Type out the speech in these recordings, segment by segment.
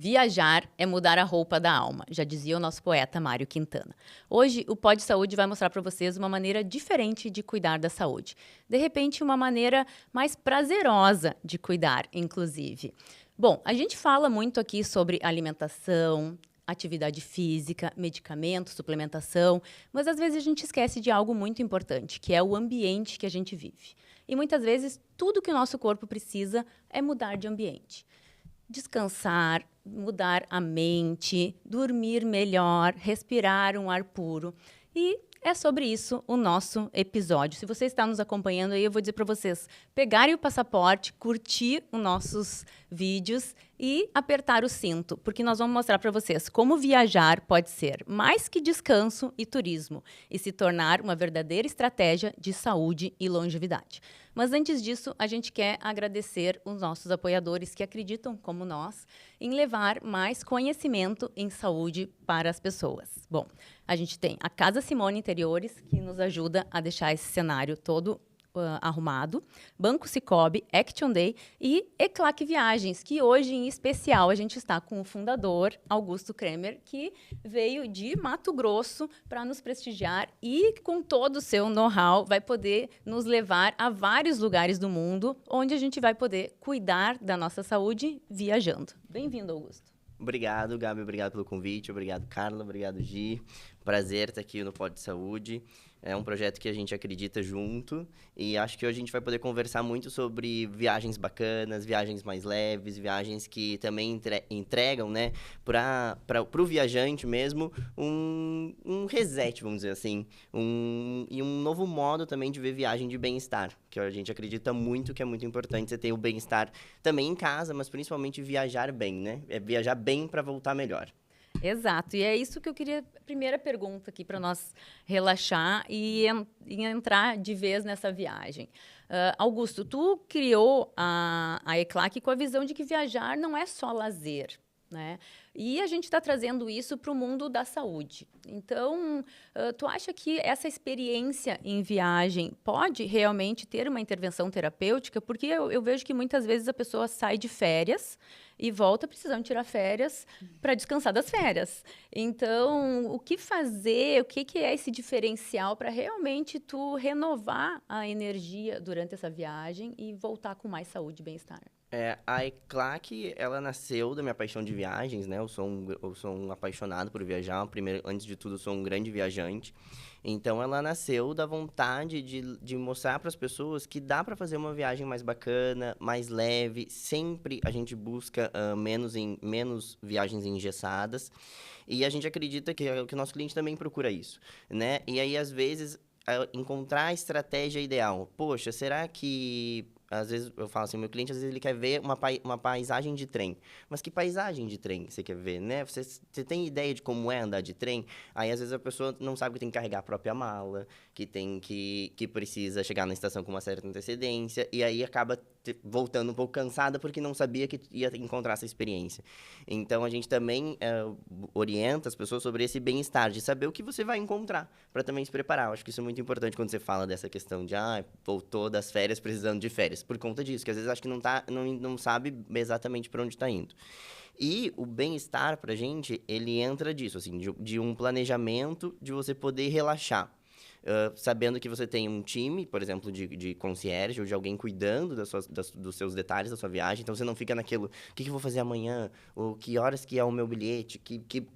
Viajar é mudar a roupa da alma, já dizia o nosso poeta Mário Quintana. Hoje, o Pod Saúde vai mostrar para vocês uma maneira diferente de cuidar da saúde. De repente, uma maneira mais prazerosa de cuidar, inclusive. Bom, a gente fala muito aqui sobre alimentação, atividade física, medicamento, suplementação, mas às vezes a gente esquece de algo muito importante, que é o ambiente que a gente vive. E muitas vezes, tudo que o nosso corpo precisa é mudar de ambiente. Descansar, mudar a mente, dormir melhor, respirar um ar puro. E é sobre isso o nosso episódio. Se você está nos acompanhando aí, eu vou dizer para vocês pegarem o passaporte, curtir os nossos vídeos e apertar o cinto, porque nós vamos mostrar para vocês como viajar pode ser mais que descanso e turismo e se tornar uma verdadeira estratégia de saúde e longevidade. Mas antes disso, a gente quer agradecer os nossos apoiadores que acreditam, como nós, em levar mais conhecimento em saúde para as pessoas. Bom, a gente tem a Casa Simone Interiores, que nos ajuda a deixar esse cenário todo arrumado, Banco Sicoob, Action Day e Eclac Viagens, que hoje, em especial, a gente está com o fundador, Augusto Kremer, que veio de Mato Grosso para nos prestigiar e, com todo o seu know-how, vai poder nos levar a vários lugares do mundo, onde a gente vai poder cuidar da nossa saúde viajando. Bem-vindo, Augusto. Obrigado, Gabi. Obrigado pelo convite. Obrigado, Carla. Obrigado, Gi. Prazer estar aqui no Pod Saúde. É um projeto que a gente acredita junto e acho que hoje a gente vai poder conversar muito sobre viagens bacanas, viagens mais leves, viagens que também entregam, né, para o viajante mesmo um reset, vamos dizer assim, e um novo modo também de ver viagem de bem-estar, que a gente acredita muito que é muito importante você ter o bem-estar também em casa, mas principalmente viajar bem, né? É viajar bem para voltar melhor. Exato, e é isso que eu queria, primeira pergunta aqui para nós relaxar e entrar de vez nessa viagem. Augusto, tu criou a Eclac com a visão de que viajar não é só lazer, né? E a gente está trazendo isso para o mundo da saúde. Então, tu acha que essa experiência em viagem pode realmente ter uma intervenção terapêutica? Porque eu vejo que muitas vezes a pessoa sai de férias e volta precisando tirar férias para descansar das férias. Então, o que fazer? O que é esse diferencial para realmente tu renovar a energia durante essa viagem e voltar com mais saúde e bem-estar? A Eclac, ela nasceu da minha paixão de viagens, né? Eu sou um apaixonado por viajar. Primeiro, antes de tudo, eu sou um grande viajante. Então, ela nasceu da vontade de mostrar para as pessoas que dá para fazer uma viagem mais bacana, mais leve. Sempre a gente busca menos viagens engessadas. E a gente acredita que o nosso cliente também procura isso, né? E aí, às vezes, encontrar a estratégia ideal. Poxa, será que... Às vezes eu falo assim, meu cliente, às vezes ele quer ver uma paisagem de trem. Mas que paisagem de trem você quer ver, né? Você tem ideia de como é andar de trem? Aí, às vezes, a pessoa não sabe que tem que carregar a própria mala, que precisa chegar na estação com uma certa antecedência, e aí acaba voltando um pouco cansada porque não sabia que ia encontrar essa experiência. Então, a gente também orienta as pessoas sobre esse bem-estar, de saber o que você vai encontrar, para também se preparar. Eu acho que isso é muito importante quando você fala dessa questão de, voltou das férias precisando de férias. Por conta disso, que às vezes acho que não sabe exatamente para onde está indo. E o bem-estar pra gente, ele entra disso, assim, de um planejamento de você poder relaxar. Sabendo que você tem um time, por exemplo, de concierge ou de alguém cuidando dos seus detalhes da sua viagem. Então, você não fica naquilo, o que eu vou fazer amanhã? Ou que horas que é o meu bilhete?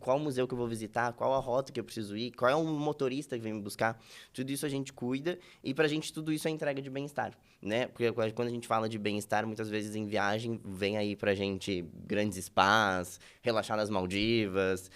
Qual museu que eu vou visitar? Qual a rota que eu preciso ir? Qual é o motorista que vem me buscar? Tudo isso a gente cuida e pra gente tudo isso é entrega de bem-estar, né? Porque quando a gente fala de bem-estar, muitas vezes em viagem, vem aí pra gente grandes spas, relaxar nas Maldivas,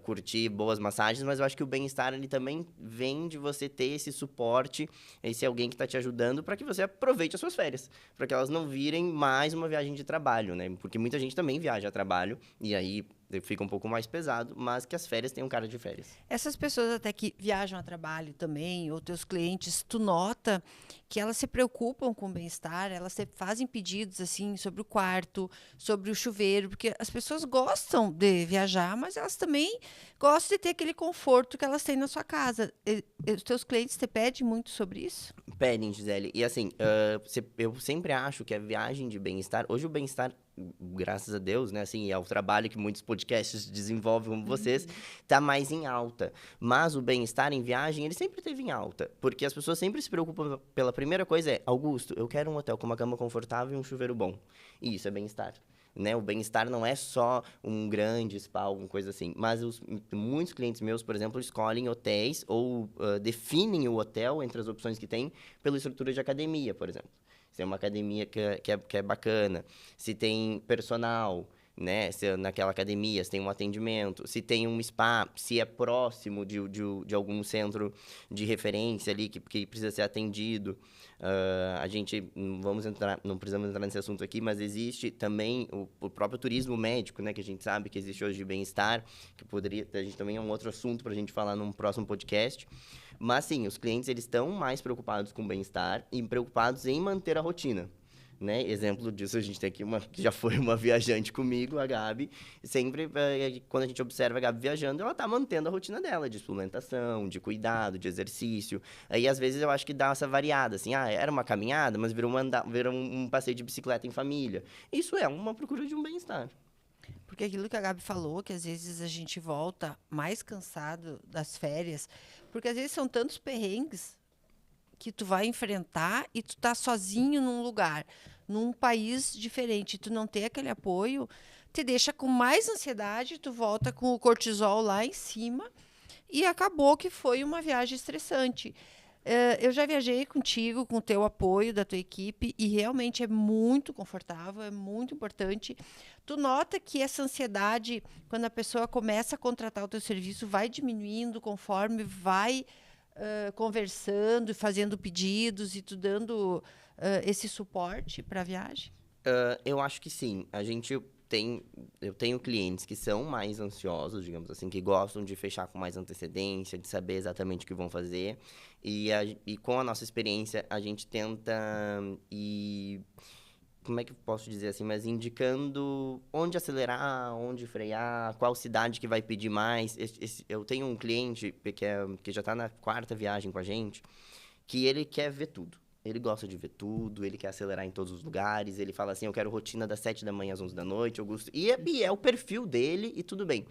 curtir boas massagens, mas eu acho que o bem-estar, ele também vem de você ter esse suporte, esse alguém que está te ajudando para que você aproveite as suas férias, para que elas não virem mais uma viagem de trabalho, né? Porque muita gente também viaja a trabalho e aí fica um pouco mais pesado, mas que as férias tenham cara de férias. Essas pessoas até que viajam a trabalho também, ou teus clientes, tu nota que elas se preocupam com o bem-estar, elas fazem pedidos assim sobre o quarto, sobre o chuveiro, porque as pessoas gostam de viajar, mas elas também gostam de ter aquele conforto que elas têm na sua casa. Os teus clientes te pedem muito sobre isso? Pedem, Gisele. E assim, eu sempre acho que a viagem de bem-estar... Hoje o bem-estar graças a Deus, né? Assim, é o trabalho que muitos podcasts desenvolvem como vocês, tá mais em alta. Mas o bem-estar em viagem, ele sempre teve em alta. Porque as pessoas sempre se preocupam pela primeira coisa Augusto, eu quero um hotel com uma cama confortável e um chuveiro bom. E isso é bem-estar. Né? O bem-estar não é só um grande spa, alguma coisa assim. Mas muitos clientes meus, por exemplo, escolhem hotéis ou definem o hotel entre as opções que tem pela estrutura de academia, por exemplo. Se é uma academia que é bacana, se tem personal, né? Se naquela academia se tem um atendimento, se tem um spa, se é próximo de algum centro de referência ali que precisa ser atendido. A gente, não precisamos entrar nesse assunto aqui, mas existe também o próprio turismo médico, né? Que a gente sabe que existe hoje de bem-estar, a gente também é um outro assunto para a gente falar num próximo podcast. Mas, sim, os clientes, eles estão mais preocupados com o bem-estar e preocupados em manter a rotina. Né? Exemplo disso, a gente tem aqui que já foi uma viajante comigo, a Gabi. Sempre, quando a gente observa a Gabi viajando, ela está mantendo a rotina dela de suplementação, de cuidado, de exercício. Aí, às vezes, eu acho que dá essa variada, assim, era uma caminhada, mas virou um passeio de bicicleta em família. Isso é uma procura de um bem-estar. Porque aquilo que a Gabi falou, que às vezes a gente volta mais cansado das férias, porque às vezes são tantos perrengues que tu vai enfrentar e tu tá sozinho num lugar, num país diferente, tu não ter aquele apoio, te deixa com mais ansiedade, tu volta com o cortisol lá em cima e acabou que foi uma viagem estressante. Eu já viajei contigo, com o teu apoio da tua equipe, e realmente é muito confortável, é muito importante. Tu nota que essa ansiedade, quando a pessoa começa a contratar o teu serviço, vai diminuindo conforme vai conversando e fazendo pedidos e tu dando esse suporte para a viagem? Eu acho que sim. Eu tenho clientes que são mais ansiosos, digamos assim, que gostam de fechar com mais antecedência, de saber exatamente o que vão fazer. E com a nossa experiência, a gente tenta ir, como é que eu posso dizer assim, mas indicando onde acelerar, onde frear, qual cidade que vai pedir mais. Eu tenho um cliente que já está na 4ª viagem com a gente, que ele quer ver tudo. Ele gosta de ver tudo, ele quer acelerar em todos os lugares, ele fala assim, eu quero rotina das 7 da manhã às 11 da noite, Augusto. E é o perfil dele e tudo bem.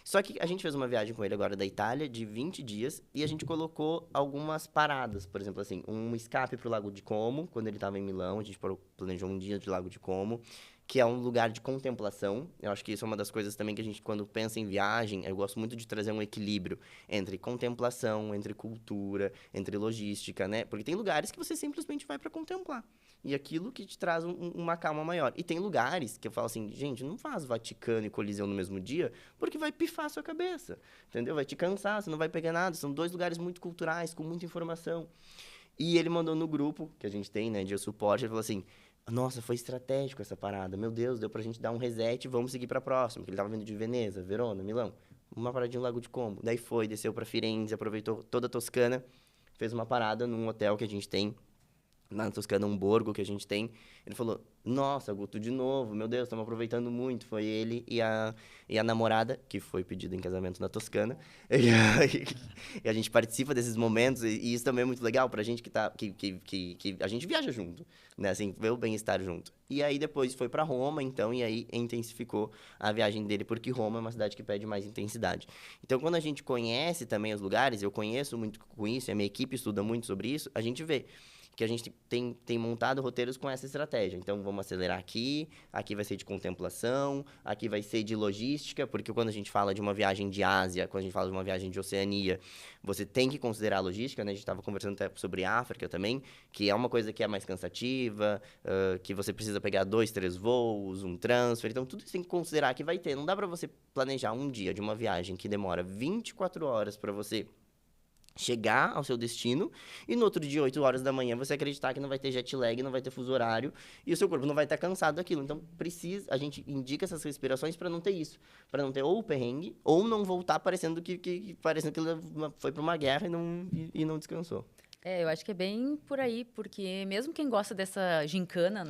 Só que a gente fez uma viagem com ele agora da Itália, de 20 dias, e a gente colocou algumas paradas. Por exemplo, assim, um escape para o Lago de Como, quando ele estava em Milão, a gente planejou um dia de Lago de Como, que é um lugar de contemplação. Eu acho que isso é uma das coisas também que a gente, quando pensa em viagem, eu gosto muito de trazer um equilíbrio entre contemplação, entre cultura, entre logística, né? Porque tem lugares que você simplesmente vai para contemplar. E aquilo que te traz uma calma maior. E tem lugares que eu falo assim, gente, não faz Vaticano e Coliseu no mesmo dia, porque vai pifar a sua cabeça, entendeu? Vai te cansar, você não vai pegar nada. São 2 lugares muito culturais, com muita informação. E ele mandou no grupo que a gente tem, né, de suporte, ele falou assim, nossa, foi estratégico essa parada. Meu Deus, deu pra gente dar um reset e vamos seguir pra próxima. Porque ele tava vindo de Veneza, Verona, Milão. Uma paradinha no Lago de Como. Daí desceu pra Firenze, aproveitou toda a Toscana. Fez uma parada num hotel que a gente tem. Na Toscana, um borgo que a gente tem. Ele falou, nossa, Guto, de novo. Meu Deus, estamos aproveitando muito. Foi ele e a namorada, que foi pedida em casamento na Toscana. E a gente participa desses momentos. E isso também é muito legal pra gente que a gente viaja junto. Né? Assim, vê o bem-estar junto. E aí, depois foi pra Roma, então. E aí, intensificou a viagem dele. Porque Roma é uma cidade que pede mais intensidade. Então, quando a gente conhece também os lugares, eu conheço muito com isso, e a minha equipe estuda muito sobre isso, a gente vê que a gente tem montado roteiros com essa estratégia. Então, vamos acelerar aqui vai ser de contemplação, aqui vai ser de logística, porque quando a gente fala de uma viagem de Ásia, quando a gente fala de uma viagem de Oceania, você tem que considerar a logística, né? A gente estava conversando até sobre África também, que é uma coisa que é mais cansativa, que você precisa pegar 2, 3 voos, um transfer, então tudo isso tem que considerar que vai ter. Não dá para você planejar um dia de uma viagem que demora 24 horas para você chegar ao seu destino e no outro dia, 8 horas da manhã, você acreditar que não vai ter jet lag, não vai ter fuso horário e o seu corpo não vai estar cansado daquilo. Então, a gente indica essas respirações para não ter isso, para não ter ou o perrengue ou não voltar parecendo que foi para uma guerra e não descansou. Eu acho que é bem por aí, porque mesmo quem gosta dessa gincana,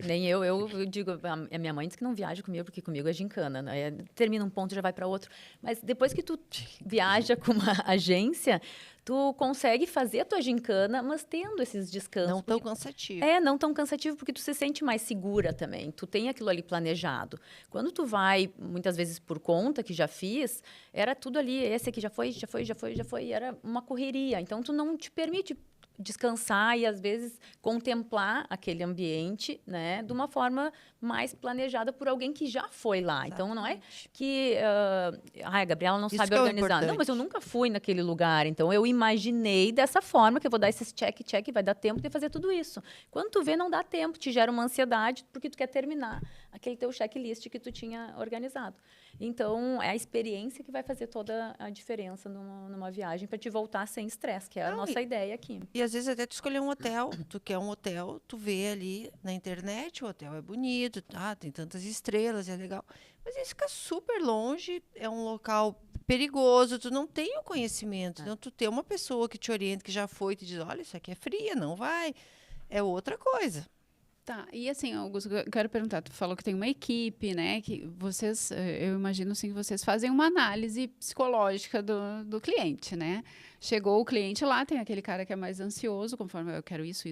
nem eu digo, a minha mãe diz que não viaja comigo, porque comigo é gincana, né? Termina um ponto e já vai para outro. Mas depois que tu viaja com uma agência, tu consegue fazer a tua gincana, mas tendo esses descansos. Não tão cansativo. Não tão cansativo, porque tu se sente mais segura também. Tu tem aquilo ali planejado. Quando tu vai, muitas vezes por conta, que já fiz, era tudo ali, esse aqui já foi, e era uma correria. Então, tu não te permite descansar e, às vezes, contemplar aquele ambiente, né, de uma forma mais planejada por alguém que já foi lá. Então, não é que... a Gabriela não sabe organizar. Não, mas eu nunca fui naquele lugar. Então, eu imaginei dessa forma, que eu vou dar esses check, vai dar tempo de fazer tudo isso. Quando tu vê, não dá tempo, te gera uma ansiedade, porque tu quer terminar aquele teu checklist que tu tinha organizado. Então, é a experiência que vai fazer toda a diferença numa viagem, para te voltar sem estresse, que é a nossa ideia aqui. E às vezes até tu escolher um hotel, tu quer um hotel, tu vê ali na internet, o hotel é bonito, tem tantas estrelas, é legal. Mas ele fica super longe, é um local perigoso, tu não tem o conhecimento. Então, tu ter uma pessoa que te orienta, que já foi, e te diz, olha, isso aqui é fria, não vai. É outra coisa. Tá, e assim, Augusto, eu quero perguntar, tu falou que tem uma equipe, né, que vocês, eu imagino assim, que vocês fazem uma análise psicológica do cliente, né? Chegou o cliente lá, tem aquele cara que é mais ansioso, conforme eu quero isso,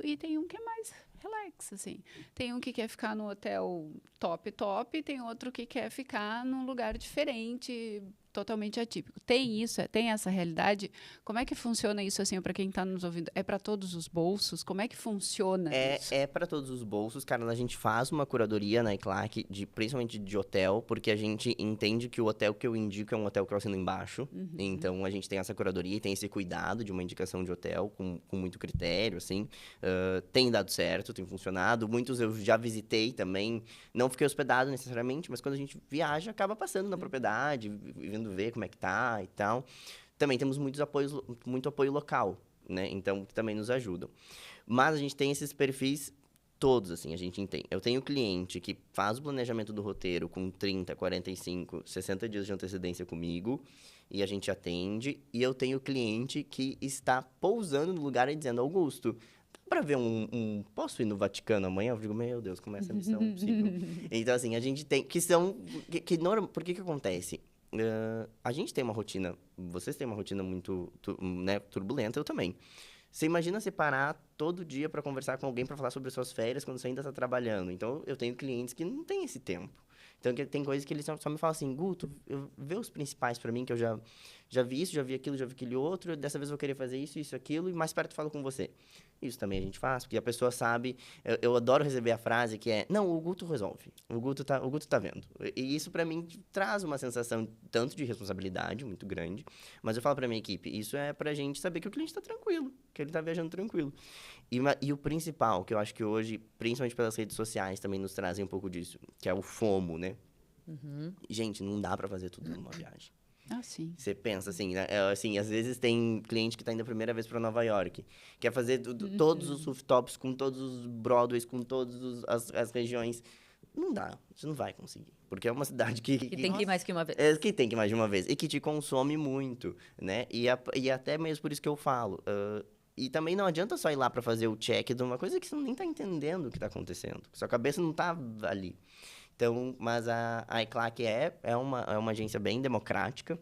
e tem um que é mais relax, assim. Tem um que quer ficar no hotel top, tem outro que quer ficar num lugar diferente, totalmente atípico. Tem isso? Tem essa realidade? Como é que funciona isso, assim, para quem está nos ouvindo? É para todos os bolsos? Como é que funciona isso? É para todos os bolsos, cara. A gente faz uma curadoria na ECLAC, principalmente de hotel, porque a gente entende que o hotel que eu indico é um hotel que eu assino embaixo. Então, a gente tem essa curadoria e tem esse cuidado de uma indicação de hotel com muito critério, assim. Tem dado certo, tem funcionado. Muitos eu já visitei também. Não fiquei hospedado necessariamente, mas quando a gente viaja, acaba passando na propriedade, vendo ver como é que tá e tal. Também temos muito apoio local, né? Então, que também nos ajudam. Mas a gente tem esses perfis todos, assim, a gente entende. Eu tenho cliente que faz o planejamento do roteiro com 30, 45, 60 dias de antecedência comigo e a gente atende. E eu tenho cliente que está pousando no lugar e dizendo, Augusto, para ver posso ir no Vaticano amanhã? Eu digo, meu Deus, como é essa missão possível? Então, assim, a gente tem... Por que acontece? A gente tem uma rotina... Vocês têm uma rotina muito né, turbulenta, eu também. Você imagina você parar todo dia para conversar com alguém para falar sobre suas férias quando você ainda está trabalhando. Então, eu tenho clientes que não têm esse tempo. Então, tem coisas que eles só me falam assim, Guto, vê os principais para mim, que eu já vi isso, já vi aquilo, já vi aquele outro, dessa vez eu vou querer fazer isso, aquilo, e mais perto falo com você. Isso também a gente faz, porque a pessoa sabe... Eu adoro receber a frase que é, não, o Guto resolve, o Guto tá vendo. E isso, para mim, traz uma sensação tanto de responsabilidade muito grande, mas eu falo para minha equipe, isso é pra gente saber que o cliente está tranquilo, que ele está viajando tranquilo. E o principal, que eu acho que hoje, principalmente pelas redes sociais, também nos trazem um pouco disso, que é o FOMO, né? Gente, não dá para fazer tudo numa viagem. Sim. Você pensa assim, né? Assim, às vezes tem cliente que está indo a primeira vez para Nova York, quer fazer todos os rooftops, com todos os Broadways, com todas as regiões. Não dá, você não vai conseguir. Porque é uma cidade que tem que ir mais que uma vez. Que tem que ir mais de uma vez. E que te consome muito, né? E até mesmo por isso que eu falo. E também não adianta só ir lá para fazer o check de uma coisa que você nem está entendendo o que está acontecendo. Sua cabeça não está ali. Então, mas a ECLAC é uma agência bem democrática.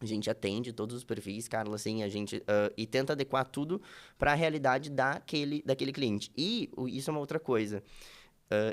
A gente atende todos os perfis, Carla, assim, a gente... e tenta adequar tudo para a realidade daquele cliente. E isso é uma outra coisa.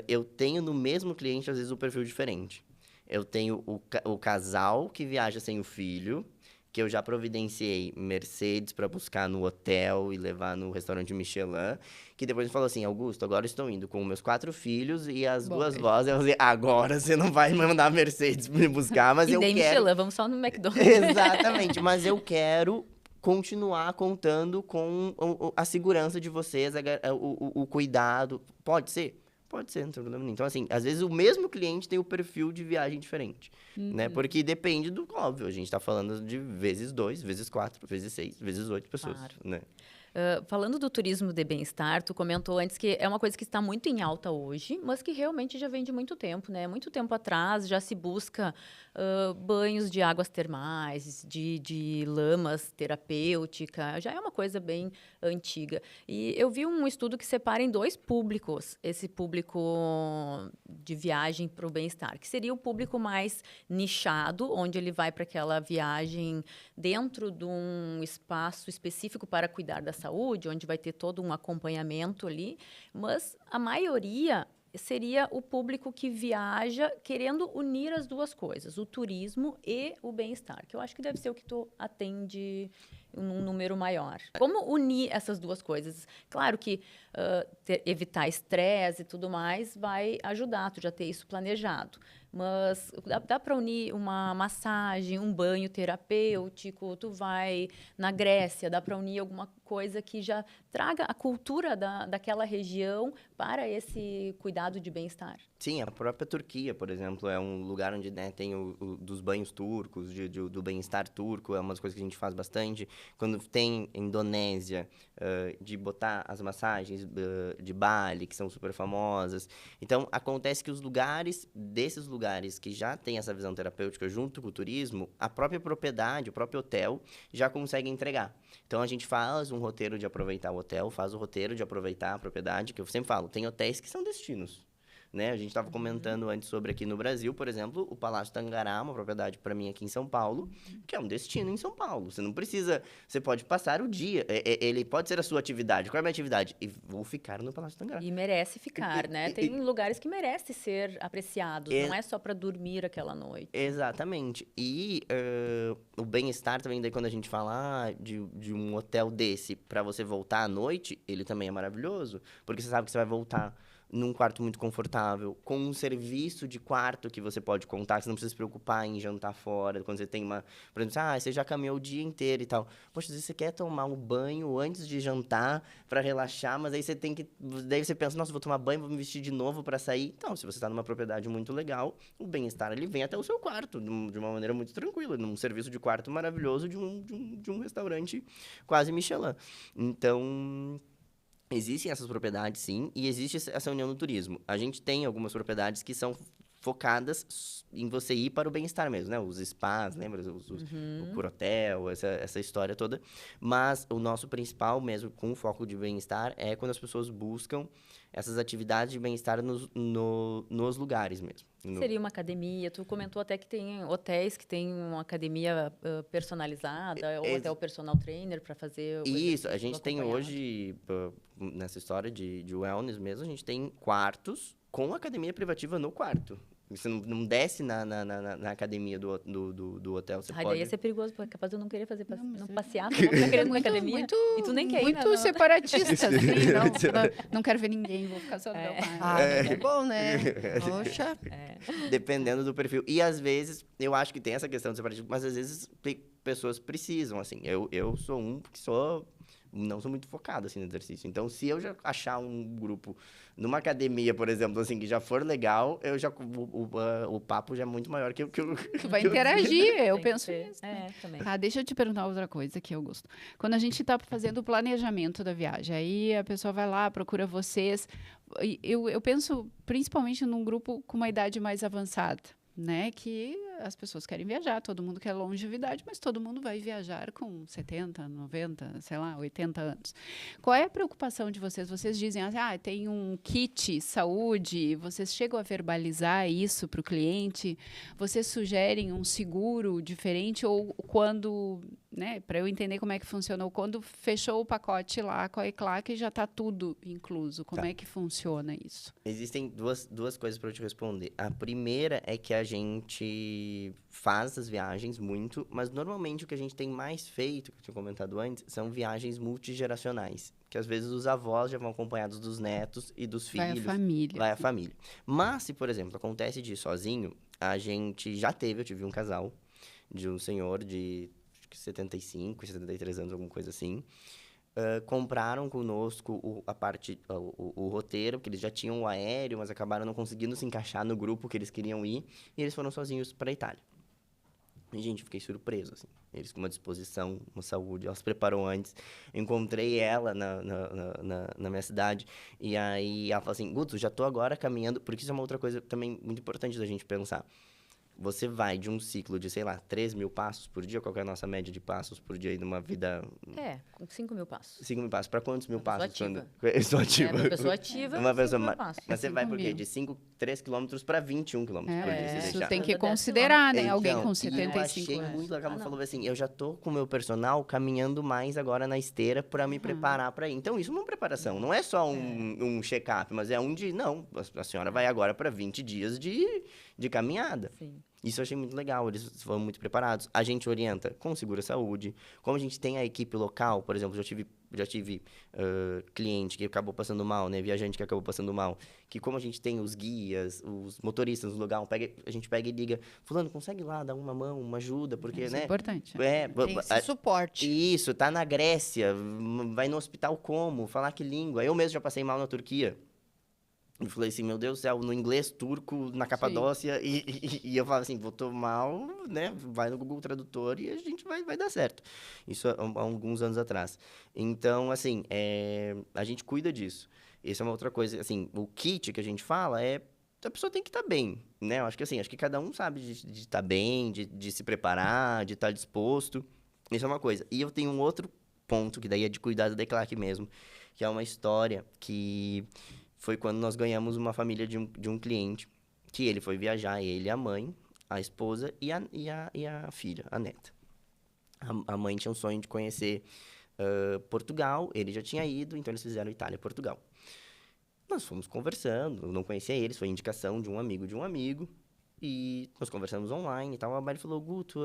Eu tenho no mesmo cliente, às vezes, um perfil diferente. Eu tenho o casal que viaja sem o filho, que eu já providenciei Mercedes para buscar no hotel e levar no restaurante Michelin, que depois me falou assim, Augusto, agora estou indo com meus 4 filhos e as duas vozes. Eu falei, agora você não vai mandar Mercedes me buscar, mas eu quero... Michelin, vamos só no McDonald's. Exatamente, mas eu quero continuar contando com a segurança de vocês, o cuidado. Pode ser? Pode ser, não tem problema nenhum. Então, assim, às vezes o mesmo cliente tem o perfil de viagem diferente, né? Porque depende do óbvio. A gente está falando de vezes 2, vezes 4, vezes 6, vezes 8 pessoas, né? Falando do turismo de bem-estar, tu comentou antes que é uma coisa que está muito em alta hoje, mas que realmente já vem de muito tempo, né? Muito tempo atrás já se busca banhos de águas termais, de lamas terapêuticas, já é uma coisa bem antiga. E eu vi um estudo que separa em 2 públicos esse público de viagem para o bem-estar, que seria o público mais nichado, onde ele vai para aquela viagem dentro de um espaço específico para cuidar da saúde, onde vai ter todo um acompanhamento ali, mas a maioria seria o público que viaja querendo unir as 2 coisas, o turismo e o bem-estar, que eu acho que deve ser o que tu atende num número maior. Como unir essas 2 coisas? Claro que evitar estresse e tudo mais vai ajudar, tu já ter isso planejado. Mas dá para unir uma massagem, um banho terapêutico, tu vai na Grécia, dá para unir alguma coisa que já traga a cultura daquela região para esse cuidado de bem-estar. Sim, a própria Turquia, por exemplo, é um lugar onde, né, tem dos banhos turcos, do bem-estar turco, é uma das coisas que a gente faz bastante. Quando tem Indonésia, de botar as massagens de Bali, que são super famosas. Então, acontece que desses lugares que já tem essa visão terapêutica junto com o turismo, a própria propriedade, o próprio hotel, já consegue entregar. Então, a gente faz um roteiro de aproveitar o hotel, faz o roteiro de aproveitar a propriedade, que eu sempre falo, tem hotéis que são destinos. Né? A gente estava comentando antes sobre aqui no Brasil, por exemplo, o Palácio Tangará, uma propriedade para mim aqui em São Paulo, que é um destino em São Paulo. Você não precisa, você pode passar o dia, ele pode ser a sua atividade. Qual é a minha atividade? E vou ficar no Palácio Tangará. E merece ficar, né? Tem lugares que merecem ser apreciados, não é só para dormir aquela noite. Exatamente. E o bem-estar também, daí quando a gente fala de um hotel desse para você voltar à noite, ele também é maravilhoso, porque você sabe que você vai voltar num quarto muito confortável, com um serviço de quarto que você pode contar, que você não precisa se preocupar em jantar fora, quando você tem por exemplo, você já caminhou o dia inteiro e tal. Poxa, às vezes você quer tomar um banho antes de jantar para relaxar, mas aí daí você pensa, nossa, vou tomar banho, vou me vestir de novo para sair. Então, se você está numa propriedade muito legal, o bem-estar, ele vem até o seu quarto, de uma maneira muito tranquila, num serviço de quarto maravilhoso de um restaurante quase Michelin. Então, existem essas propriedades, sim, e existe essa união no turismo. A gente tem algumas propriedades que são focadas em você ir para o bem-estar mesmo, né? Os spas, lembra? O Curatel, essa história toda. Mas o nosso principal mesmo, com foco de bem-estar, é quando as pessoas buscam essas atividades de bem-estar nos lugares mesmo. Seria uma academia. Tu comentou até que tem hotéis que têm uma academia personalizada, ou até o personal trainer para fazer o Isso, a gente tem hoje, nessa história de wellness mesmo, a gente tem quartos com academia privativa no quarto. Você não desce na academia do hotel, você pode... Daí ia ser perigoso, porque é capaz de eu não querer fazer, não passear, não ficar querendo na academia, e tu nem quer ir. Muito separatistas, assim, não quero ver ninguém, vou ficar só no meu quarto. Que bom, né? Poxa. Dependendo do perfil. E, às vezes, eu acho que tem essa questão do separatismo, mas, às vezes, pessoas precisam, assim. Eu sou que não sou muito focado, assim, no exercício. Então, se eu já achar um grupo numa academia, por exemplo, assim, que já for legal, o papo já é muito maior que o... Tu vai interagir, eu penso nisso. Também. Deixa eu te perguntar outra coisa que eu gosto. Quando a gente está fazendo o planejamento da viagem, aí a pessoa vai lá, procura vocês. Eu penso principalmente num grupo com uma idade mais avançada, né? Que as pessoas querem viajar, todo mundo quer longevidade, mas todo mundo vai viajar com 70, 90, sei lá, 80 anos. Qual é a preocupação de vocês? Vocês dizem assim, tem um kit saúde, vocês chegam a verbalizar isso para o cliente? Vocês sugerem um seguro diferente? Ou quando, né, para eu entender como é que funcionou, quando fechou o pacote lá com a ECLAC, já está tudo incluso. Como é que funciona isso? Existem duas coisas para eu te responder. A primeira é que a gente faz as viagens muito, mas normalmente o que a gente tem mais feito, que eu tinha comentado antes, são viagens multigeracionais, que às vezes os avós já vão acompanhados dos netos e dos filhos. Vai a família. Mas se, por exemplo, acontece de ir sozinho, eu tive um casal de um senhor de acho que 75, 73 anos, alguma coisa assim. Compraram conosco o roteiro, porque eles já tinham o aéreo, mas acabaram não conseguindo se encaixar no grupo que eles queriam ir, e eles foram sozinhos para a Itália. E, gente, fiquei surpreso, assim. Eles com uma disposição, uma saúde, ela se preparou antes. Encontrei ela na minha cidade, e aí ela falou assim, Guto, já tô agora caminhando, porque isso é uma outra coisa também muito importante da gente pensar. você vai de um ciclo de, sei lá, 3.000 passos por dia, qual que é a nossa média de passos por dia aí numa vida... Com 5.000 passos. 5.000 passos, para quantos mil Uma pessoa passos? ativa. Eu sou ativa. Uma pessoa ativa, Uma pessoa 5.000 ma- passos. Mas você vai 5 por quê? mil. De 3 quilômetros para 21 quilômetros por dia, se Isso deixar. tem que Anda 10 considerar, né? Alguém Então, com e eu 75 achei anos. muito legal, ela não. falou assim, eu já tô com o meu personal caminhando mais agora na esteira para me preparar para ir. Então, isso é uma preparação, não é só um check-up, mas é não, a senhora vai agora para 20 dias de caminhada. Sim. Isso eu achei muito legal, eles foram muito preparados. A gente orienta com Segura Saúde, como a gente tem a equipe local, por exemplo, já tive cliente que acabou passando mal, né? Viajante que acabou passando mal. Que como a gente tem os guias, os motoristas no lugar, a gente pega e liga, fulano, consegue lá dar uma mão, uma ajuda, porque, Isso né? é importante. Tem esse suporte. Isso, tá na Grécia, vai no hospital como? Falar que língua? Eu mesmo já passei mal na Turquia. Eu falei assim, meu Deus do céu, no inglês, turco, na Capadócia, e eu falava assim, vou tô mal, né? Vai no Google Tradutor e a gente vai dar certo. Isso há alguns anos atrás. Então, assim, a gente cuida disso. Isso é uma outra coisa, assim, o kit que a gente fala a pessoa tem que estar bem, né? Eu acho que cada um sabe de estar bem, de se preparar, de estar disposto. Isso é uma coisa. E eu tenho um outro ponto, que daí é de cuidado da Eclac mesmo, que é uma história que foi quando nós ganhamos uma família de um cliente, que ele foi viajar, ele, a mãe, a esposa e a filha, a neta. A mãe tinha um sonho de conhecer Portugal, ele já tinha ido, então eles fizeram Itália e Portugal. Nós fomos conversando, eu não conhecia eles, foi indicação de um amigo, e nós conversamos online e tal. A Mari falou, Guto,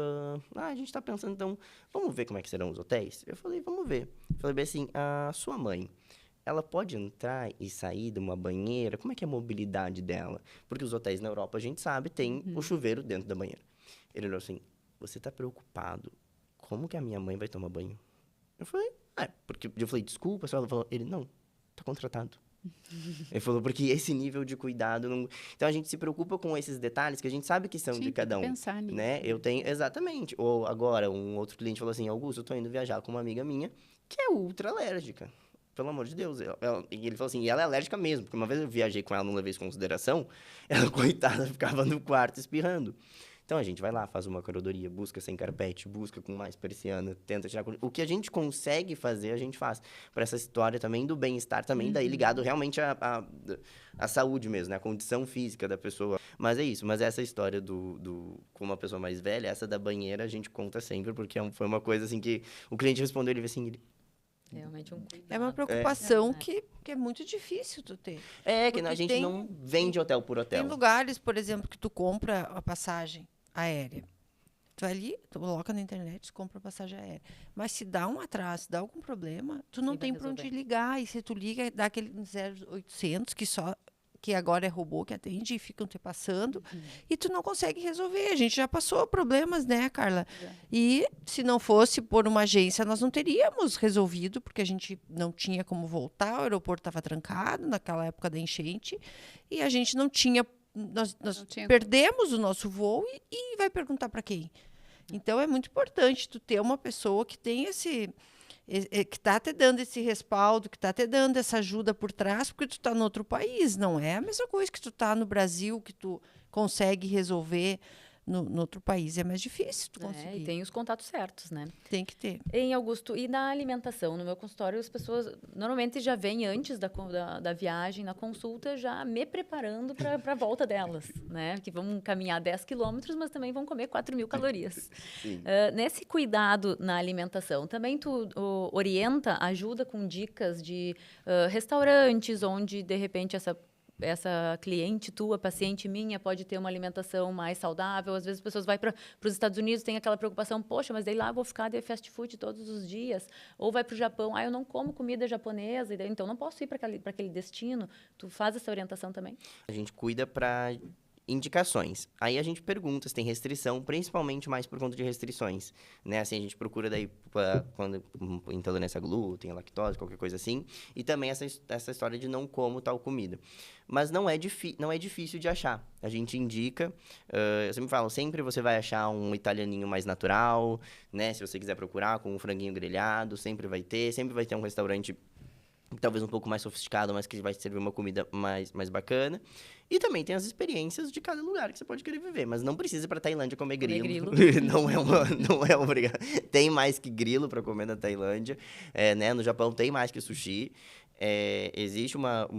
a gente tá pensando, então, vamos ver como é que serão os hotéis? Eu falei, vamos ver. Eu falei bem assim, a sua mãe, ela pode entrar e sair de uma banheira? Como é que é a mobilidade dela? Porque os hotéis na Europa, a gente sabe, tem o chuveiro dentro da banheira. Ele olhou assim, você tá preocupado? Como que a minha mãe vai tomar banho? Eu falei, porque eu falei, desculpa, ela falou, ele, não, tá contratado. Ele falou, porque esse nível de cuidado não... Então, a gente se preocupa com esses detalhes que a gente sabe que são de cada um. Pensar nisso, né? Eu tenho, exatamente. Ou agora, um outro cliente falou assim, Augusto, eu tô indo viajar com uma amiga minha que é ultra alérgica. Pelo amor de Deus. E ele falou assim, e ela é alérgica mesmo, porque uma vez eu viajei com ela, não levei isso em consideração, ela, coitada, ficava no quarto espirrando. Então, a gente vai lá, faz uma curadoria, busca sem carpete, busca com mais persiana, tenta tirar... O que a gente consegue fazer, a gente faz. Para essa história também do bem-estar, também daí ligado realmente à saúde mesmo, né? A condição física da pessoa. Mas é isso. Mas essa história com uma pessoa mais velha, essa da banheira, a gente conta sempre, porque foi uma coisa assim que o cliente respondeu, ele assim... Realmente um cuidado. É uma preocupação que é muito difícil tu ter. que Porque a gente não vende hotel por hotel. Tem lugares, por exemplo, que tu compra a passagem aérea. Tu vai ali, tu coloca na internet, tu compra a passagem aérea. Mas se dá um atraso, se dá algum problema, tu não Quem vai tem para onde resolver? ligar. E se tu liga, dá aquele 0800 que agora é robô que atende e ficam te passando, e tu não consegue resolver. A gente já passou problemas, né, Carla? E se não fosse por uma agência, nós não teríamos resolvido, porque a gente não tinha como voltar, o aeroporto estava trancado naquela época da enchente, e a gente não tinha... Nós Não tinha perdemos o nosso voo e vai perguntar para quem? Então, é muito importante tu ter uma pessoa que tem que está te dando esse respaldo, que está te dando essa ajuda por trás, porque tu está no outro país, não é a mesma coisa que tu está no Brasil, que tu consegue resolver no outro país. É mais difícil tu conseguir. E tem os contatos certos, né? Tem que ter. Em Augusto, e na alimentação? No meu consultório, as pessoas normalmente já vêm antes da viagem, na consulta, já me preparando para a volta delas, né? Que vão caminhar 10 quilômetros, mas também vão comer 4.000 calorias. Sim. Nesse cuidado na alimentação, também tu orienta, ajuda com dicas de restaurantes onde, de repente, essa cliente tua, paciente minha, pode ter uma alimentação mais saudável. Às vezes as pessoas vão para os Estados Unidos, tem aquela preocupação, poxa, mas daí lá eu vou ficar de fast food todos os dias. Ou vai para o Japão, eu não como comida japonesa, então não posso ir para aquele destino. Tu faz essa orientação também? A gente cuida para indicações. Aí a gente pergunta se tem restrição, principalmente mais por conta de restrições, né? Assim, a gente procura daí quando intolerância a glúten, a lactose, qualquer coisa assim. E também essa história de não como tal comida. Mas não é difícil de achar. A gente indica, eu sempre falo, sempre você vai achar um italianinho mais natural, né? Se você quiser procurar com um franguinho grelhado, sempre vai ter um restaurante talvez um pouco mais sofisticado, mas que vai servir uma comida mais bacana. E também tem as experiências de cada lugar que você pode querer viver, mas não precisa ir pra Tailândia comer grilo. Não é obrigado. Tem mais que grilo para comer na Tailândia, né? No Japão tem mais que sushi. Existe uma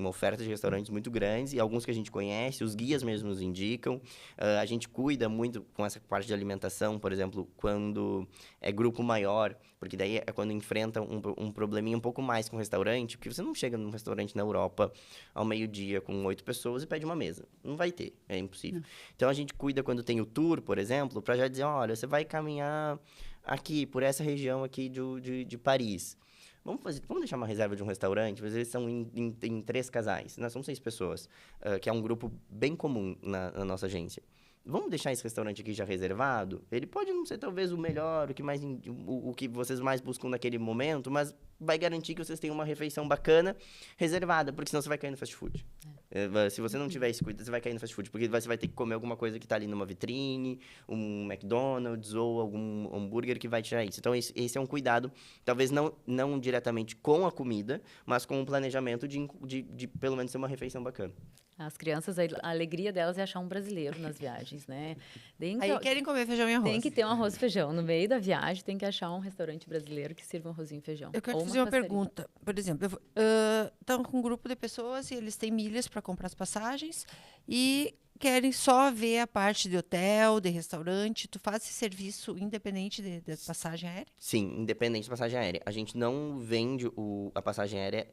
oferta de restaurantes muito grandes e alguns que a gente conhece, os guias mesmo nos indicam. A gente cuida muito com essa parte de alimentação, por exemplo, quando é grupo maior, porque daí é quando enfrenta um probleminha um pouco mais com o restaurante, porque você não chega num restaurante na Europa ao meio-dia com 8 pessoas e pede uma mesa. Não vai ter, é impossível. Então, a gente cuida quando tem o tour, por exemplo, para já dizer, olha, você vai caminhar aqui, por essa região aqui de Paris. Vamos deixar uma reserva de um restaurante, mas eles são em 3 casais, nós somos 6 pessoas, que é um grupo bem comum na nossa agência. Vamos deixar esse restaurante aqui já reservado? Ele pode não ser talvez o melhor, o que vocês mais buscam naquele momento, mas vai garantir que vocês tenham uma refeição bacana reservada, porque senão você vai cair no fast food. Se você não tiver esse cuidado, você vai cair no fast food, porque você vai ter que comer alguma coisa que está ali numa vitrine, um McDonald's ou algum hambúrguer que vai tirar isso. Então, esse é um cuidado, talvez não diretamente com a comida, mas com o planejamento de pelo menos ter uma refeição bacana. As crianças, a alegria delas é achar um brasileiro nas viagens, né? Aí querem comer feijão e arroz. Tem que ter um arroz e feijão. No meio da viagem, tem que achar um restaurante brasileiro que sirva um arrozinho e feijão. Eu quero fazer uma pergunta. Por exemplo, estão com um grupo de pessoas e eles têm milhas para comprar as passagens e querem só ver a parte de hotel, de restaurante. Tu faz esse serviço independente da passagem aérea? Sim, independente da passagem aérea. A gente não vende a passagem aérea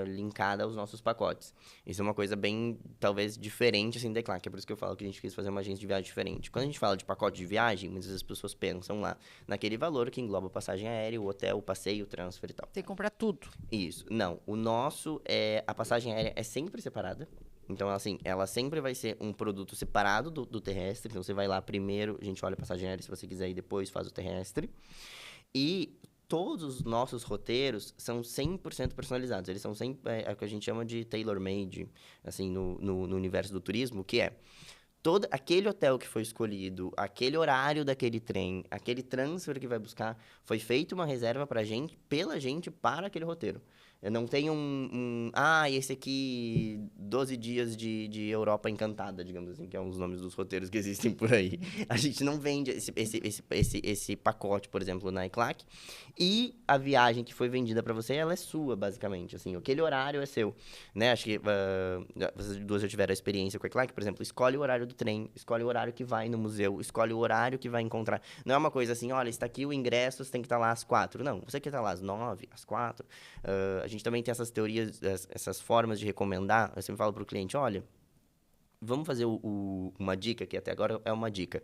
linkada aos nossos pacotes. Isso é uma coisa bem, talvez, diferente assim, da Eclac. É por isso que eu falo que a gente quis fazer uma agência de viagem diferente. Quando a gente fala de pacote de viagem, muitas vezes as pessoas pensam lá naquele valor que engloba a passagem aérea, o hotel, o passeio, o transfer e tal. Tem que comprar tudo. Isso. Não, o nosso, a passagem aérea é sempre separada. Então, assim, ela sempre vai ser um produto separado do terrestre. Então, você vai lá primeiro, a gente olha a passagem aérea se você quiser e depois faz o terrestre. E todos os nossos roteiros são 100% personalizados. Eles são sempre o que a gente chama de tailor-made, assim, no universo do turismo, que é todo aquele hotel que foi escolhido, aquele horário daquele trem, aquele transfer que vai buscar, foi feita uma reserva pela gente, para aquele roteiro. Eu não tenho esse aqui, 12 dias de Europa Encantada, digamos assim, que é um dos nomes dos roteiros que existem por aí. A gente não vende esse pacote, por exemplo, na Eclac. E a viagem que foi vendida para você, ela é sua, basicamente. Assim, aquele horário é seu. Né? Acho que vocês duas já tiveram a experiência com a Eclac, por exemplo, escolhe o horário do trem, escolhe o horário que vai no museu, escolhe o horário que vai encontrar. Não é uma coisa assim, olha, está aqui o ingresso, você tem que estar lá às 4. Não, você quer estar lá às 9, às 4. A gente também tem essas teorias, essas formas de recomendar. Eu sempre falo para o cliente, olha, vamos fazer uma dica, que até agora é uma dica.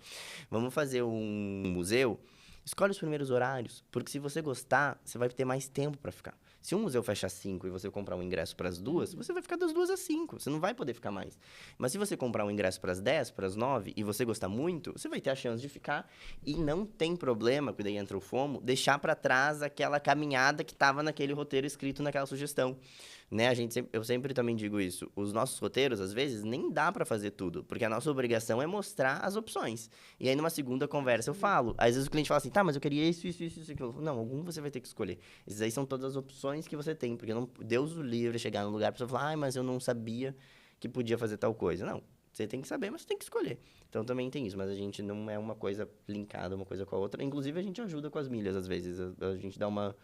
Vamos fazer um museu, escolhe os primeiros horários, porque se você gostar, você vai ter mais tempo para ficar. Se um museu fecha às 5 e você comprar um ingresso para as 2, você vai ficar das 2 às 5. Você não vai poder ficar mais. Mas se você comprar um ingresso para as 10, para as 9 e você gostar muito, você vai ter a chance de ficar. E não tem problema, quando aí entra o FOMO, deixar para trás aquela caminhada que estava naquele roteiro escrito naquela sugestão. Né? Eu sempre também digo isso. Os nossos roteiros, às vezes, nem dá para fazer tudo, porque a nossa obrigação é mostrar as opções. E aí, numa segunda conversa, eu falo. Às vezes o cliente fala assim, tá, mas eu queria isso, aquilo. Não, algum você vai ter que escolher. Esses aí são todas as opções que você tem, porque Deus o livre chegar num lugar, a pessoa falar, mas eu não sabia que podia fazer tal coisa. Não, você tem que saber, mas você tem que escolher. Então, também tem isso, mas a gente não é uma coisa linkada uma coisa com a outra. Inclusive, a gente ajuda com as milhas, às vezes. A gente dá uma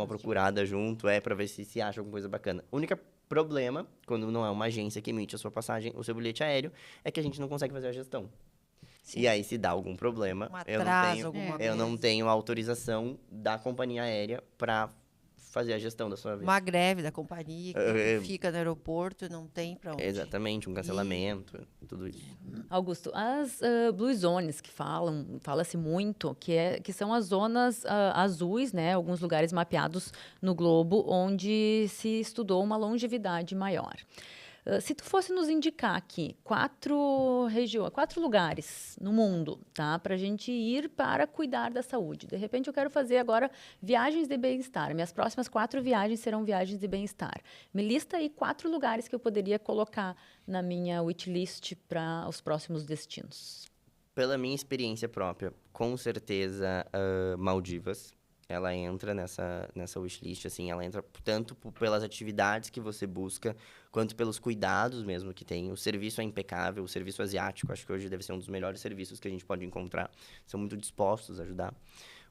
procurada junto, para ver se acha alguma coisa bacana. O único problema, quando não é uma agência que emite a sua passagem, o seu bilhete aéreo, é que a gente não consegue fazer a gestão. Sim. E aí, se dá algum problema, eu não tenho autorização da companhia aérea para fazer a gestão da sua viagem. Uma greve da companhia que fica no aeroporto e não tem para onde. Exatamente, um cancelamento, tudo isso. Augusto, as Blue Zones que fala-se muito, que são as zonas azuis, né? Alguns lugares mapeados no globo, onde se estudou uma longevidade maior. Se tu fosse nos indicar aqui 4 lugares no mundo, tá, para a gente ir para cuidar da saúde. De repente, eu quero fazer agora viagens de bem-estar. Minhas próximas 4 viagens serão viagens de bem-estar. Me lista aí 4 lugares que eu poderia colocar na minha wishlist para os próximos destinos. Pela minha experiência própria, com certeza, Maldivas. ela entra nessa wishlist, assim, ela entra tanto pelas atividades que você busca, quanto pelos cuidados mesmo que tem. O serviço é impecável, o serviço asiático, acho que hoje deve ser um dos melhores serviços que a gente pode encontrar. São muito dispostos a ajudar.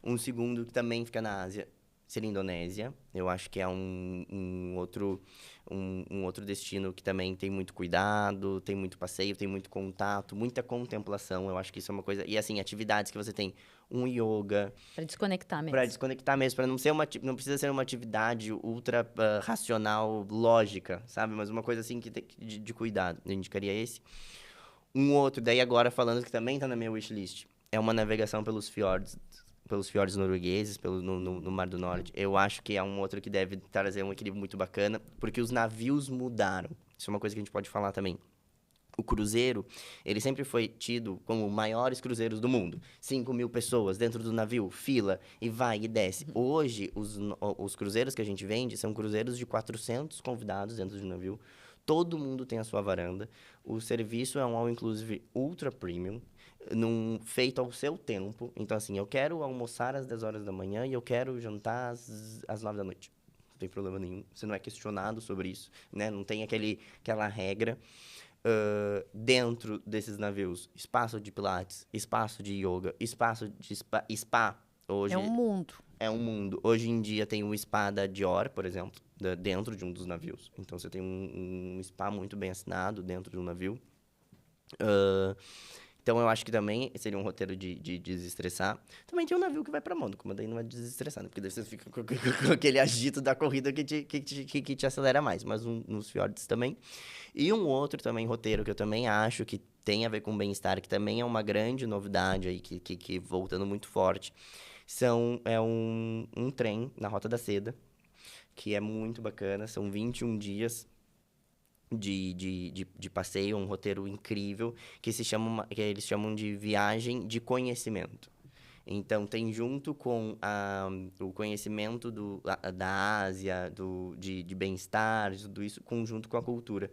Um segundo que também fica na Ásia seria a Indonésia. Eu acho que é um outro destino que também tem muito cuidado, tem muito passeio, tem muito contato, muita contemplação. Eu acho que isso é uma coisa... E, assim, atividades que você tem um yoga... Para desconectar mesmo. Para desconectar mesmo, para não precisa ser uma atividade ultra racional, lógica, sabe? Mas uma coisa, assim, que tem, de cuidado. Eu indicaria esse. Um outro, daí agora falando que também está na minha wishlist, é uma navegação pelos fiordes noruegueses, no Mar do Norte. Eu acho que é um outro que deve trazer um equilíbrio muito bacana, porque os navios mudaram. Isso é uma coisa que a gente pode falar também. O cruzeiro, ele sempre foi tido como maiores cruzeiros do mundo. 5.000 pessoas dentro do navio, fila, e vai e desce. Hoje, os cruzeiros que a gente vende são cruzeiros de 400 convidados dentro do navio. Todo mundo tem a sua varanda. O serviço é um all-inclusive ultra premium, feito ao seu tempo. Então, assim, eu quero almoçar às 10 horas da manhã e eu quero jantar às 9 da noite. Não tem problema nenhum. Você não é questionado sobre isso, né? Não tem aquela regra. Dentro desses navios, espaço de pilates, espaço de yoga, espaço de spa. Hoje É um mundo. É um mundo. Hoje em dia tem o spa da Dior, por exemplo, dentro de um dos navios. Então, você tem um spa muito bem assinado dentro de um navio. Então, eu acho que também seria um roteiro de desestressar. Também tem um navio que vai pra Mônaco, mas daí não é desestressando, porque daí você fica com aquele agito da corrida que te acelera mais. Mas nos fiordes também. E um outro também roteiro que eu também acho que tem a ver com bem-estar, que também é uma grande novidade aí, que voltando muito forte, é um trem na Rota da Seda, que é muito bacana. São 21 dias de passeio, um roteiro incrível, que eles chamam de viagem de conhecimento. Então, tem junto com o conhecimento da Ásia, de bem-estar, tudo isso, junto com a cultura.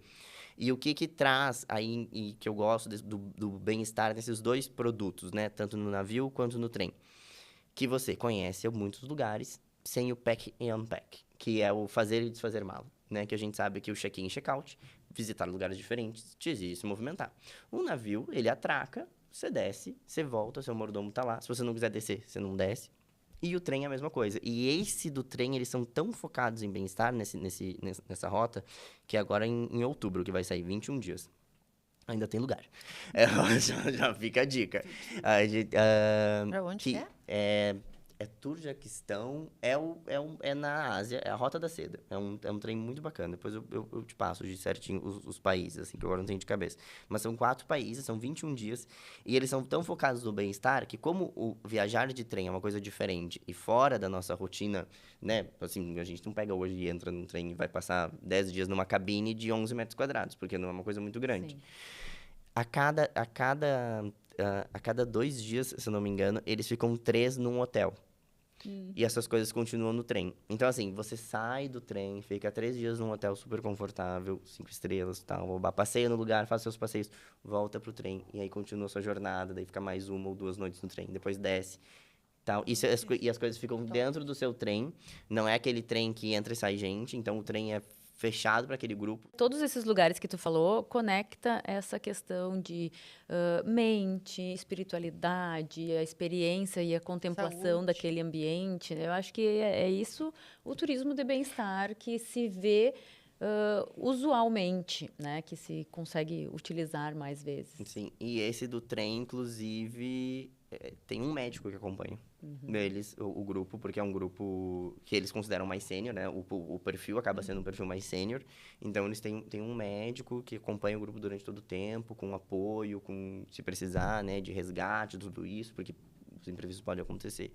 E o que traz aí, e que eu gosto do bem-estar nesses dois produtos, né? Tanto no navio quanto no trem. Que você conhece muitos lugares sem o pack and unpack, que é o fazer e desfazer mala, né? Que a gente sabe que o check-in e check-out, visitar lugares diferentes, te exige se movimentar. O navio, ele atraca, você desce, você volta, seu mordomo tá lá. Se você não quiser descer, você não desce. E o trem é a mesma coisa. E esse do trem, eles são tão focados em bem-estar nessa rota, que agora em outubro, que vai sair 21 dias. Ainda tem lugar. Já fica a dica. Pra onde que é? É Turjaquistão, é na Ásia, é a Rota da Seda. É um trem muito bacana. Depois eu te passo de certinho os países, assim, que eu agora não tenho de cabeça. Mas são 4 países, são 21 dias. E eles são tão focados no bem-estar que, como o viajar de trem é uma coisa diferente e fora da nossa rotina, né? Assim, a gente não pega hoje e entra num trem e vai passar 10 dias numa cabine de 11 metros quadrados, porque não é uma coisa muito grande. Sim. A cada 2 dias, se eu não me engano, eles ficam 3 num hotel. E essas coisas continuam no trem. Então, assim, você sai do trem, fica 3 dias num hotel super confortável, 5 estrelas e tal, passeia no lugar, faz seus passeios, volta pro trem, e aí continua a sua jornada, daí fica mais 1 ou 2 noites no trem, depois desce. Tal. E as coisas ficam dentro do seu trem, não é aquele trem que entra e sai gente, então o trem é fechado para aquele grupo. Todos esses lugares que tu falou conecta essa questão de mente, espiritualidade, a experiência e a contemplação Saúde. daquele ambiente. Eu acho que é isso o turismo de bem-estar que se vê usualmente, né? Que se consegue utilizar mais vezes. Sim, e esse do trem, inclusive, tem um médico que acompanha eles, o grupo, porque é um grupo que eles consideram mais sênior, né? O perfil acaba sendo um perfil mais sênior. Então, eles têm um médico que acompanha o grupo durante todo o tempo, com apoio, se precisar, né? De resgate, tudo isso, porque os imprevistos podem acontecer.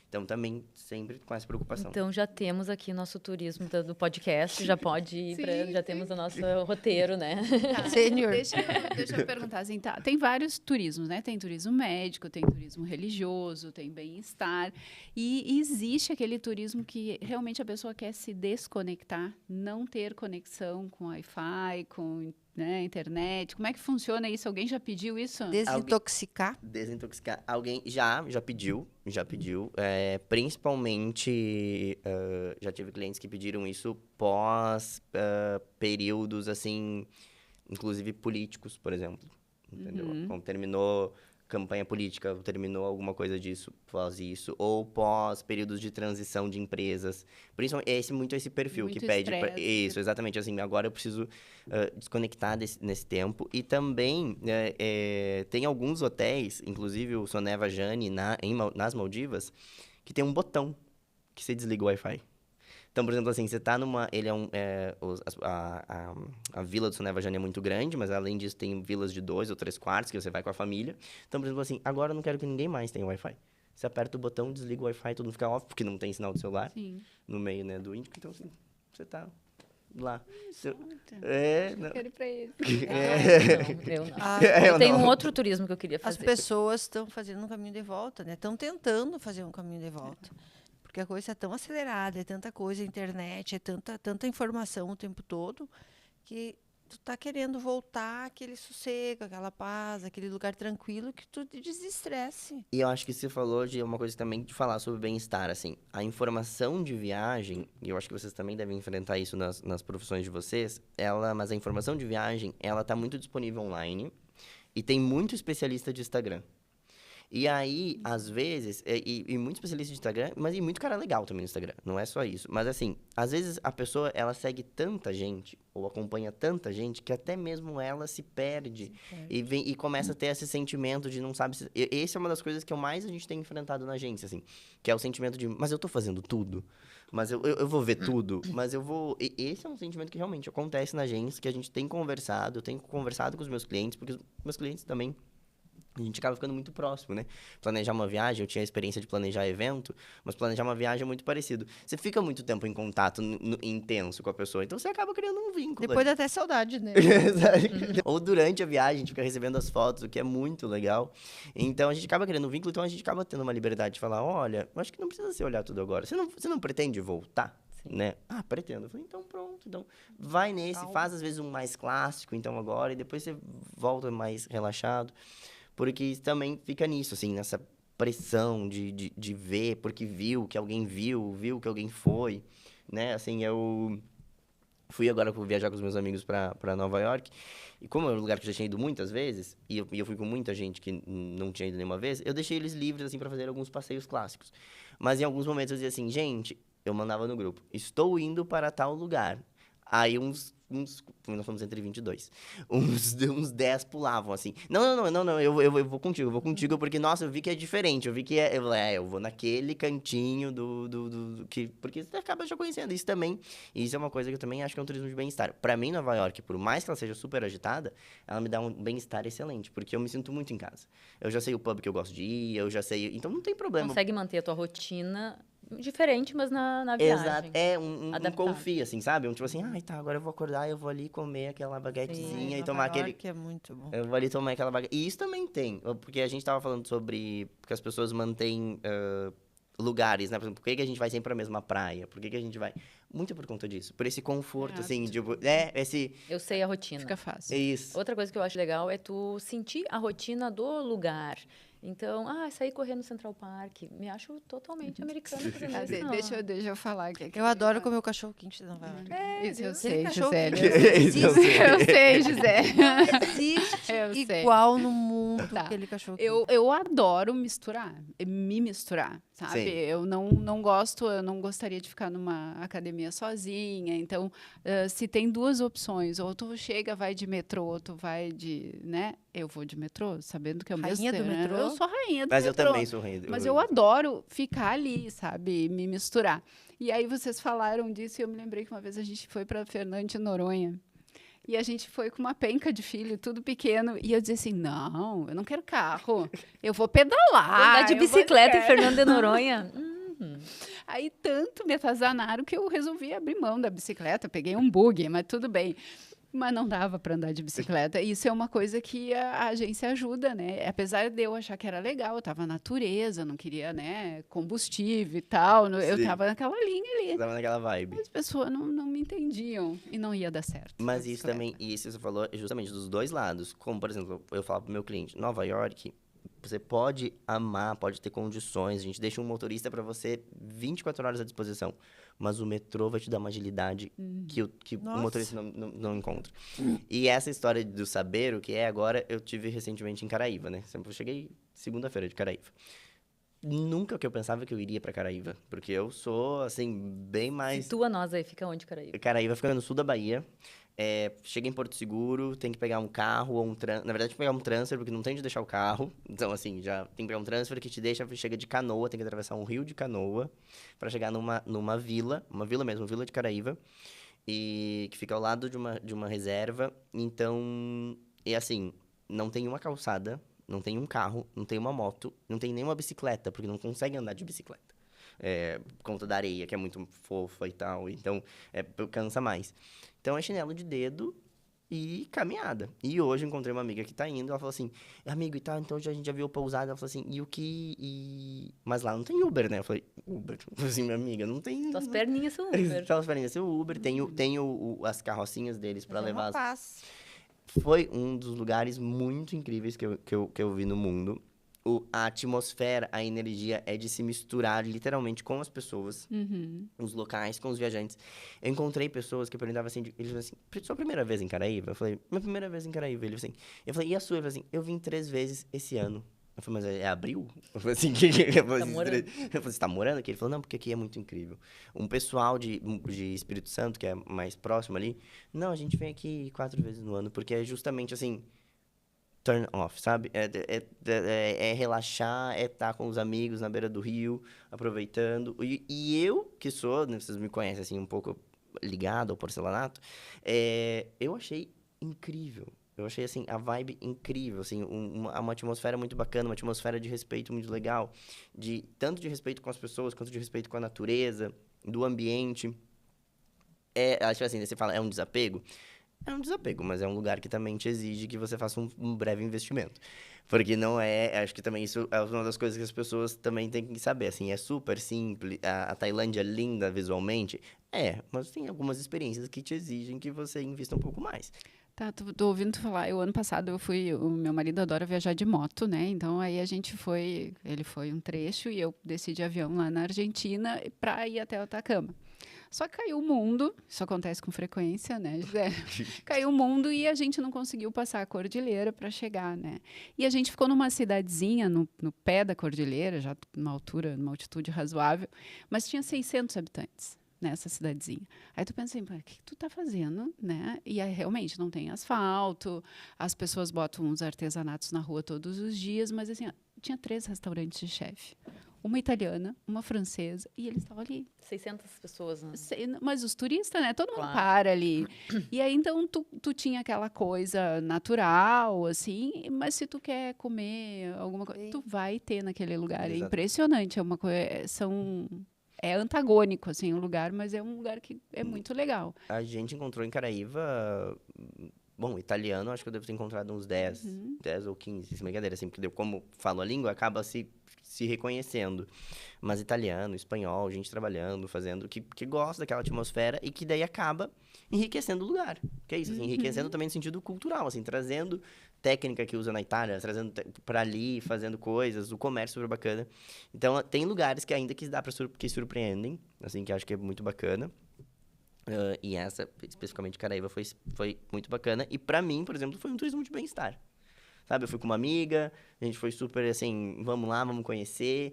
Então, também sempre com essa preocupação. Então, já temos aqui nosso turismo do podcast, já pode ir já temos o nosso roteiro, né? Tá, Sênior. Deixa eu perguntar, assim, tá, tem vários turismos, né? Tem turismo médico, tem turismo religioso, tem bem-estar. E existe aquele turismo que realmente a pessoa quer se desconectar, não ter conexão com Wi-Fi, com né, internet? Como é que funciona isso? Alguém já pediu isso? Desintoxicar. Desintoxicar. Alguém já pediu. Principalmente, já tive clientes que pediram isso pós períodos, assim, inclusive políticos, por exemplo. Entendeu? Quando terminou campanha política, terminou alguma coisa disso, pós isso, ou pós períodos de transição de empresas. Principalmente muito esse perfil Muito que pede estresse. isso, exatamente, assim, agora eu preciso desconectar nesse tempo. E também tem alguns hotéis, inclusive o Soneva Jane nas Maldivas, que tem um botão que você desliga o Wi-Fi. Então, por exemplo, assim, você tá numa... A vila do Soneva Jane é muito grande, mas além disso tem vilas de 2 ou 3 quartos que você vai com a família. Então, por exemplo, assim, agora eu não quero que ninguém mais tenha Wi-Fi. Você aperta o botão, desliga o Wi-Fi, todo mundo fica off, porque não tem sinal do celular. Sim. No meio, né, do Índico. Então, assim, você tá lá. Eu Não. quero ir pra esse. Eu não. Eu Eu tenho não. um outro turismo que eu queria As fazer. pessoas estão fazendo um caminho de volta, né? Estão tentando fazer um caminho de volta. Porque a coisa é tão acelerada, é tanta coisa, a internet, é tanta informação o tempo todo, que tu tá querendo voltar àquele sossego, aquela paz, aquele lugar tranquilo que tu te desestresse. E eu acho que você falou de uma coisa também de falar sobre bem-estar, assim. A informação de viagem, e eu acho que vocês também devem enfrentar isso nas profissões de vocês, mas a informação de viagem, ela tá muito disponível online e tem muito especialista de Instagram. E aí, às vezes, e muito especialista de Instagram, mas e muito cara legal também no Instagram, não é só isso. Mas assim, às vezes a pessoa, ela segue tanta gente, ou acompanha tanta gente, que até mesmo ela se perde. E começa a ter esse sentimento de não sabe se... Essa é uma das coisas que a gente tem enfrentado na agência, assim, que é o sentimento de, mas eu tô fazendo tudo, mas eu vou ver tudo, mas eu vou... Esse é um sentimento que realmente acontece na agência, que a gente tem conversado, eu tenho conversado com os meus clientes, porque os meus clientes também... A gente acaba ficando muito próximo, né? Planejar uma viagem, eu tinha a experiência de planejar evento, mas planejar uma viagem é muito parecido. Você fica muito tempo em contato intenso com a pessoa, então você acaba criando um vínculo. Depois dá até saudade, né? Ou durante a viagem, a gente fica recebendo as fotos, o que é muito legal. Então, a gente acaba criando um vínculo, então a gente acaba tendo uma liberdade de falar, olha, eu acho que não precisa você olhar tudo agora. Você não pretende voltar? Sim. Né? Ah, pretendo. Eu falei, então pronto. Então, vai nesse, faz às vezes um mais clássico, então agora, e depois você volta mais relaxado. Porque também fica nisso, assim, nessa pressão de ver, porque viu que alguém viu que alguém foi, né? Assim, eu fui agora viajar com os meus amigos para Nova York, e como é um lugar que eu já tinha ido muitas vezes, e eu fui com muita gente que não tinha ido nenhuma vez, eu deixei eles livres, assim, para fazer alguns passeios clássicos. Mas em alguns momentos eu dizia assim, gente, eu mandava no grupo, estou indo para tal lugar. Aí nós fomos entre 22. Uns 10 pulavam, assim. Não, eu vou contigo, porque, nossa, eu vi que é diferente. Eu vi que eu vou naquele cantinho porque você acaba já conhecendo isso também. E isso é uma coisa que eu também acho que é um turismo de bem-estar. Pra mim, Nova York, por mais que ela seja super agitada, ela me dá um bem-estar excelente, porque eu me sinto muito em casa. Eu já sei o pub que eu gosto de ir, eu já sei... Então, não tem problema. Consegue manter a tua rotina diferente, mas na Exato. viagem. Um confia, assim, sabe? Tipo assim, tá, agora eu vou acordar, eu vou ali comer aquela baguetezinha e tomar aquele... que é muito bom. Eu vou ali tomar aquela baguete. E isso também tem, porque a gente tava falando sobre que as pessoas mantêm lugares, né? Por exemplo, por que a gente vai sempre pra mesma praia? Por que a gente vai... Muito por conta disso. Por esse conforto, assim, tipo... esse... Eu sei a rotina. Fica fácil. Isso. Outra coisa que eu acho legal é tu sentir a rotina do lugar. Então, sair correr no Central Park. Me acho totalmente americana fazendo isso. Não. Deixa eu falar aqui. Eu adoro comer o cachorro quente de Nova York. Isso eu Aquele sei, cachorro Gisele. Isso eu sei. Eu sei, Gisele. Existe Eu sei. igual no mundo Tá. aquele cachorro Eu adoro me misturar, sabe? Sim. Eu não gostaria de ficar numa academia sozinha. Então, se tem duas opções, ou tu vai de metrô, ou tu vai né? Eu vou de metrô, sabendo que é o mesmo Rainha do tempo, né? metrô? Eu sou rainha do Mas metrô. eu também sou rei. Mas eu adoro ficar ali, sabe? Me misturar. E aí vocês falaram disso e eu me lembrei que uma vez a gente foi para Fernando de Noronha. E a gente foi com uma penca de filho, tudo pequeno. E eu dizia assim, não, eu não quero carro. Eu vou pedalar. Andar de bicicleta em Fernando de Noronha. Aí tanto me atazanaram que eu resolvi abrir mão da bicicleta. Peguei um buggy, mas tudo bem. Mas não dava para andar de bicicleta. Isso é uma coisa que a agência ajuda, né? Apesar de eu achar que era legal, eu tava na natureza, não queria, né, combustível e tal. Eu Sim. tava naquela linha ali. Tava naquela vibe. As pessoas não me entendiam e não ia dar certo. Mas a isso bicicleta. também, e isso você falou é justamente dos dois lados. Como, por exemplo, eu falo pro meu cliente, Nova York, você pode amar, pode ter condições, a gente deixa um motorista para você 24 horas à disposição, mas o metrô vai te dar uma agilidade que o Nossa. motorista não encontra. E essa história do saber o que é agora, eu tive recentemente em Caraíva, né? Eu cheguei segunda-feira de Caraíva. Nunca que eu pensava que eu iria para Caraíva, porque eu sou, assim, bem mais... Situa nós aí, fica onde, Caraíba? Caraíva fica no sul da Bahia. Chega em Porto Seguro, tem que pegar um carro ou um transfer. Na verdade, tem que pegar um transfer, porque não tem de deixar o carro. Então, assim, já tem que pegar um transfer que te deixa, chega de canoa, tem que atravessar um rio de canoa para chegar numa vila, uma vila mesmo, vila de Caraíva, e que fica ao lado de uma reserva. Então, e assim, não tem uma calçada, não tem um carro, não tem uma moto, não tem nenhuma bicicleta, porque não consegue andar de bicicleta. Por conta da areia, que é muito fofa e tal. Então, cansa mais. Então, é chinelo de dedo e caminhada. E hoje eu encontrei uma amiga que tá indo, ela falou assim, amigo e tal, então a gente já viu pousada. Ela falou assim, e o que... Mas lá não tem Uber, né? Eu falei, Uber? Eu falei assim, minha amiga, não tem... Tuas perninhas são Uber. Tuas perninhas são Uber, tem as carrocinhas deles pra Mas é uma levar... paz. Foi um dos lugares muito incríveis que eu vi no mundo. A atmosfera, a energia é de se misturar literalmente com as pessoas, os locais, com os viajantes. Eu encontrei pessoas que perguntavam assim, eles falaram assim, sua primeira vez em Caraíva? Eu falei, minha primeira vez em Caraíva. Ele assim, eu falei, e a sua? Ele falou assim, eu vim 3 vezes esse ano. Eu falei, mas é abril? Eu falei assim, eu falei, Tá morando? Eu falei, você tá morando aqui? Ele falou, não, porque aqui é muito incrível. Um pessoal de Espírito Santo, que é mais próximo ali, não, a gente vem aqui 4 vezes no ano, porque é justamente assim, turn off, sabe? É relaxar, é estar com os amigos na beira do rio, aproveitando. E eu, que sou, né, vocês me conhecem assim, um pouco ligado ao porcelanato, eu achei incrível. Eu achei, assim, a vibe incrível, assim, uma atmosfera muito bacana, uma atmosfera de respeito muito legal, tanto de respeito com as pessoas, quanto de respeito com a natureza, do ambiente. Acho que assim, você fala, é um desapego? É um desapego, mas é um lugar que também te exige que você faça um breve investimento. Porque não acho que também isso é uma das coisas que as pessoas também têm que saber, assim, é super simples, a Tailândia é linda visualmente, mas tem algumas experiências que te exigem que você invista um pouco mais. Tá, tô ouvindo tu falar. O ano passado o meu marido adora viajar de moto, né? Então aí ele foi um trecho e eu desci de avião lá na Argentina para ir até o Atacama. Só que caiu o mundo, isso acontece com frequência, né, José? Caiu o mundo e a gente não conseguiu passar a cordilheira para chegar, né? E a gente ficou numa cidadezinha no pé da cordilheira, já numa altitude razoável, mas tinha 600 habitantes nessa cidadezinha. Aí tu pensa assim, o que tu tá fazendo, né? E aí realmente não tem asfalto, as pessoas botam uns artesanatos na rua todos os dias, mas assim, ó, tinha 3 restaurantes de chefe. Uma italiana, uma francesa, e eles estavam ali. 600 pessoas, né? Mas os turistas, né? Todo mundo Claro. para ali. E aí, então, tu tinha aquela coisa natural, assim, mas se tu quer comer alguma coisa, tu vai ter naquele lugar. Exato. É impressionante, é uma coisa... É antagônico, assim, o lugar, mas é um lugar que é muito legal. A gente encontrou em Caraíva... Bom, italiano, acho que eu devo ter encontrado uns 10 ou 15, sem brincadeira, assim, porque como falo a língua, acaba se reconhecendo. Mas italiano, espanhol, gente trabalhando, fazendo, que gosta daquela atmosfera e que daí acaba enriquecendo o lugar. Que é isso, assim, enriquecendo também no sentido cultural, assim, trazendo técnica que usa na Itália, trazendo para ali, fazendo coisas, o comércio super bacana. Então, tem lugares que ainda que dá para que surpreendem, assim, que acho que é muito bacana. E essa, especificamente Caraíva, foi muito bacana. E pra mim, por exemplo, foi um turismo de bem-estar. Sabe, eu fui com uma amiga, a gente foi super assim, vamos lá, vamos conhecer.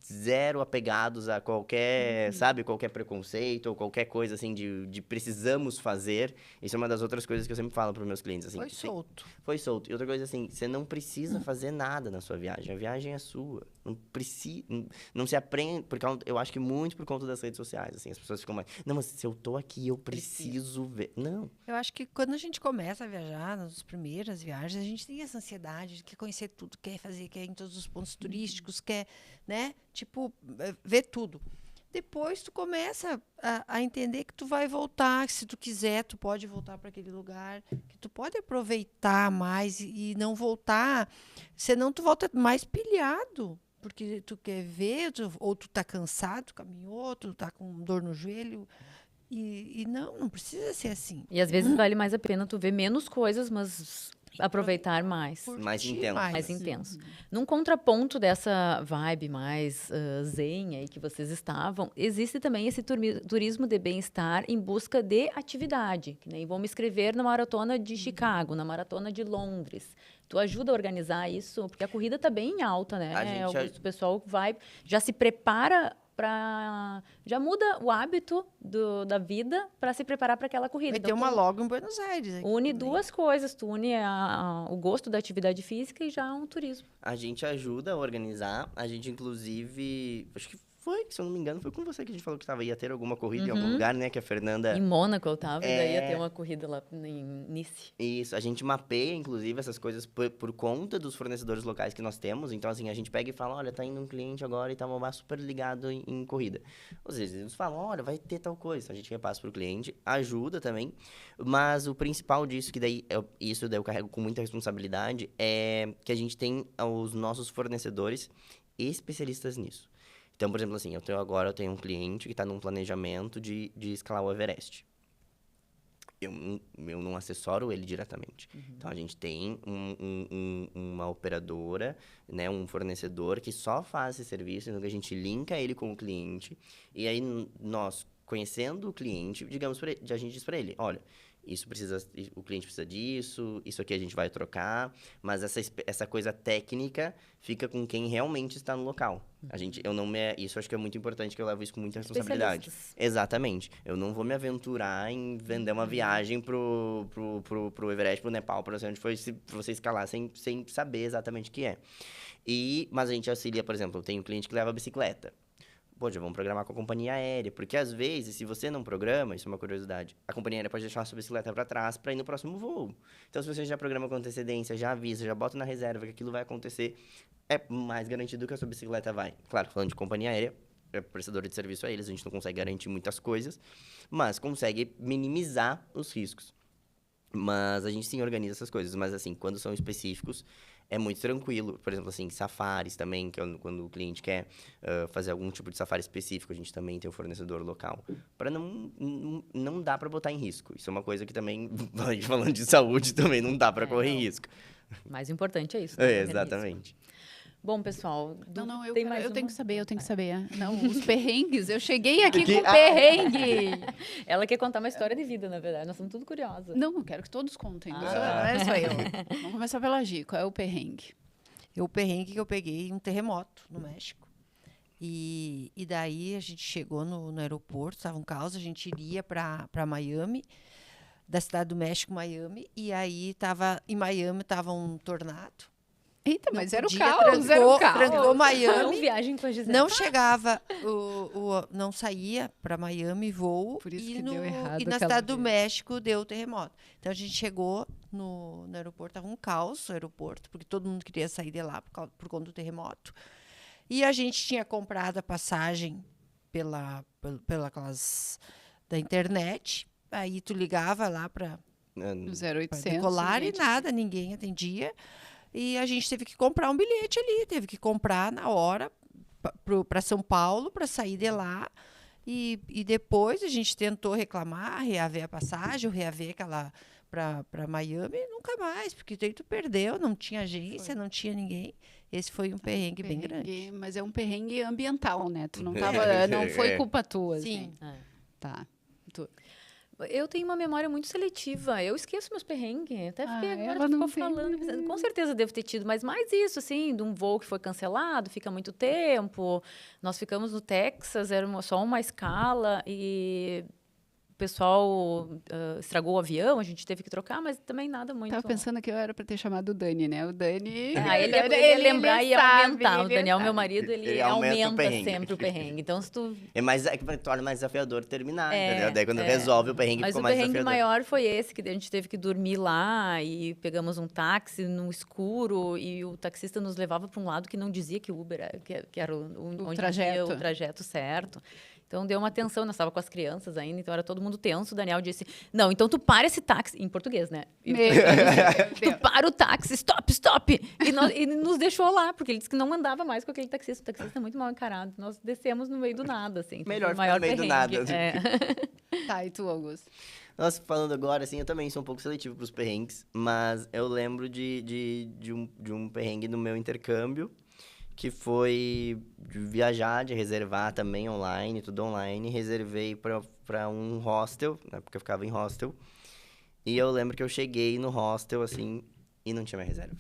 Zero apegados a qualquer, sabe, qualquer preconceito ou qualquer coisa assim de precisamos fazer. Isso é uma das outras coisas que eu sempre falo para os meus clientes. Assim, Foi solto. Foi solto. E outra coisa assim, você não precisa fazer nada na sua viagem. A viagem é sua. Não precisa, não se aprende, porque eu acho que muito por conta das redes sociais, assim, as pessoas ficam mais, não, mas se eu tô aqui, eu preciso ver. Não. Eu acho que quando a gente começa a viajar, nas primeiras viagens, a gente tem essa ansiedade de quer conhecer tudo, quer fazer, quer ir em todos os pontos turísticos, quer, né, tipo, ver tudo. depois tu começa a entender que tu vai voltar, que se tu quiser, tu pode voltar para aquele lugar, que tu pode aproveitar mais e não voltar, senão tu volta mais pilhado, porque tu quer ver, ou tu tá cansado, caminhou, tu tá com dor no joelho, e não precisa ser assim. E às vezes vale mais a pena tu ver menos coisas, mas aproveitar mais. Mais Curtir intenso. Mais intenso. Num contraponto dessa vibe mais zen aí que vocês estavam, existe também esse turismo de bem-estar em busca de atividade. Que nem vou me inscrever na maratona de Chicago, na maratona de Londres. Tu ajuda a organizar isso? Porque a corrida tá bem em alta, né? O pessoal vai, já se prepara já muda o hábito da vida para se preparar para aquela corrida. Vai ter uma logo em Buenos Aires. Une duas coisas. Tu une o gosto da atividade física e já um turismo. A gente ajuda a organizar. A gente, inclusive, acho que se eu não me engano, foi com você que a gente falou que ia ter alguma corrida em algum lugar, né? Que a Fernanda... Em Mônaco eu tava, e daí ia ter uma corrida lá em Nice. Isso, a gente mapeia, inclusive, essas coisas por conta dos fornecedores locais que nós temos. Então, assim, a gente pega e fala, olha, tá indo um cliente agora e tá super ligado em corrida. Às vezes eles falam, olha, vai ter tal coisa. Então, a gente repassa pro cliente, ajuda também. Mas o principal disso, que daí eu carrego com muita responsabilidade, é que a gente tem os nossos fornecedores especialistas nisso. Então, por exemplo, assim, eu tenho um cliente que está num planejamento de escalar o Everest. Eu não assessoro ele diretamente. Então, a gente tem uma operadora, né, um fornecedor que só faz esse serviço, então a gente linka ele com o cliente. E aí, nós, conhecendo o cliente, a gente diz para ele, olha, o cliente precisa disso, isso aqui a gente vai trocar, mas essa coisa técnica fica com quem realmente está no local. Isso acho que é muito importante, que eu levo isso com muita responsabilidade. Exatamente. Eu não vou me aventurar em vender uma viagem pro Everest, pro Nepal, para onde foi, se você escalar sem saber exatamente o que é. Mas a gente auxilia, por exemplo, eu tenho um cliente que leva bicicleta. Poxa, vamos programar com a companhia aérea, porque às vezes, se você não programa, isso é uma curiosidade, a companhia aérea pode deixar a sua bicicleta para trás para ir no próximo voo. Então, se você já programa com antecedência, já avisa, já bota na reserva que aquilo vai acontecer, é mais garantido que a sua bicicleta vai. Claro, falando de companhia aérea, é prestador de serviço a eles, a gente não consegue garantir muitas coisas, mas consegue minimizar os riscos. Mas a gente sim organiza essas coisas, mas assim, quando são específicos, é muito tranquilo. Por exemplo, assim, safaris também, que quando o cliente quer fazer algum tipo de safari específico, a gente também tem um fornecedor local. Para não dá para botar em risco. Isso é uma coisa que também, falando de saúde, também não dá para correr risco. Mais importante é isso. Exatamente. Bom, pessoal, eu tenho que saber. Não, os perrengues. Eu cheguei aqui com perrengue. Ela quer contar uma história de vida, na verdade. Nós somos tudo curiosas. Não, eu quero que todos contem. Não é só eu. Vamos começar pela Gi. Qual é o perrengue? O perrengue que eu peguei, um terremoto no México. E daí a gente chegou no aeroporto, estava um caos, a gente iria para Miami, da cidade do México, Miami, e aí em Miami estava um tornado. Eita, mas era o caos, era o caos. Trancou Miami, viagem com a Gisele. não chegava, não saía para Miami voo. Por isso que deu errado. E na cidade do México deu o terremoto. Então a gente chegou no aeroporto, estava um caos o aeroporto, porque todo mundo queria sair de lá por conta do terremoto. E a gente tinha comprado a passagem pela aquelas da internet. Aí tu ligava lá para 0800 decolar e nada, ninguém atendia. E a gente teve que comprar um bilhete ali, teve que comprar na hora para São Paulo, para sair de lá. E depois a gente tentou reclamar, reaver a passagem, reaver aquela para Miami, nunca mais, porque daí tu perdeu, não tinha agência, não tinha ninguém. Esse foi um perrengue bem grande. Mas é um perrengue ambiental, né? Tu não foi culpa tua. Sim. Assim. Tá. Eu tenho uma memória muito seletiva. Eu esqueço meus perrengues. Até fiquei agora ela não ficou falando. Com certeza devo ter tido, mas mais isso, assim, de um voo que foi cancelado, fica muito tempo. Nós ficamos no Texas, era só uma escala e o pessoal estragou o avião, a gente teve que trocar, mas também nada muito. Tava pensando que eu era para ter chamado o Dani, né? O Dani... ele ia lembrar e ia aumentar. O Daniel, meu marido, ele aumenta sempre o perrengue. Então, se tu... que torna mais desafiador terminar, entendeu? Daí quando resolve o perrengue, ficou mais desafiador. Mas o perrengue maior foi esse, que a gente teve que dormir lá e pegamos um táxi no escuro e o taxista nos levava para um lado que não dizia que Uber que era o trajeto. O trajeto certo. Então deu uma tensão, nós estávamos com as crianças ainda, então era todo mundo tenso. O Daniel disse, não, então tu para esse táxi, em português, né? Tu para o táxi, stop! E nos deixou lá, porque ele disse que não andava mais com aquele taxista. O taxista é muito mal encarado. Nós descemos no meio do nada, assim. Melhor o ficar maior no meio do perrengue. nada. É. Tá, e tu, Augusto? Nossa, falando agora, assim, eu também sou um pouco seletivo pros perrengues, mas eu lembro de um perrengue no meu intercâmbio, que foi de viajar, de reservar também online, tudo online. Reservei pra um hostel, né, porque eu ficava em hostel. E eu lembro que eu cheguei no hostel, assim, e não tinha minha reserva.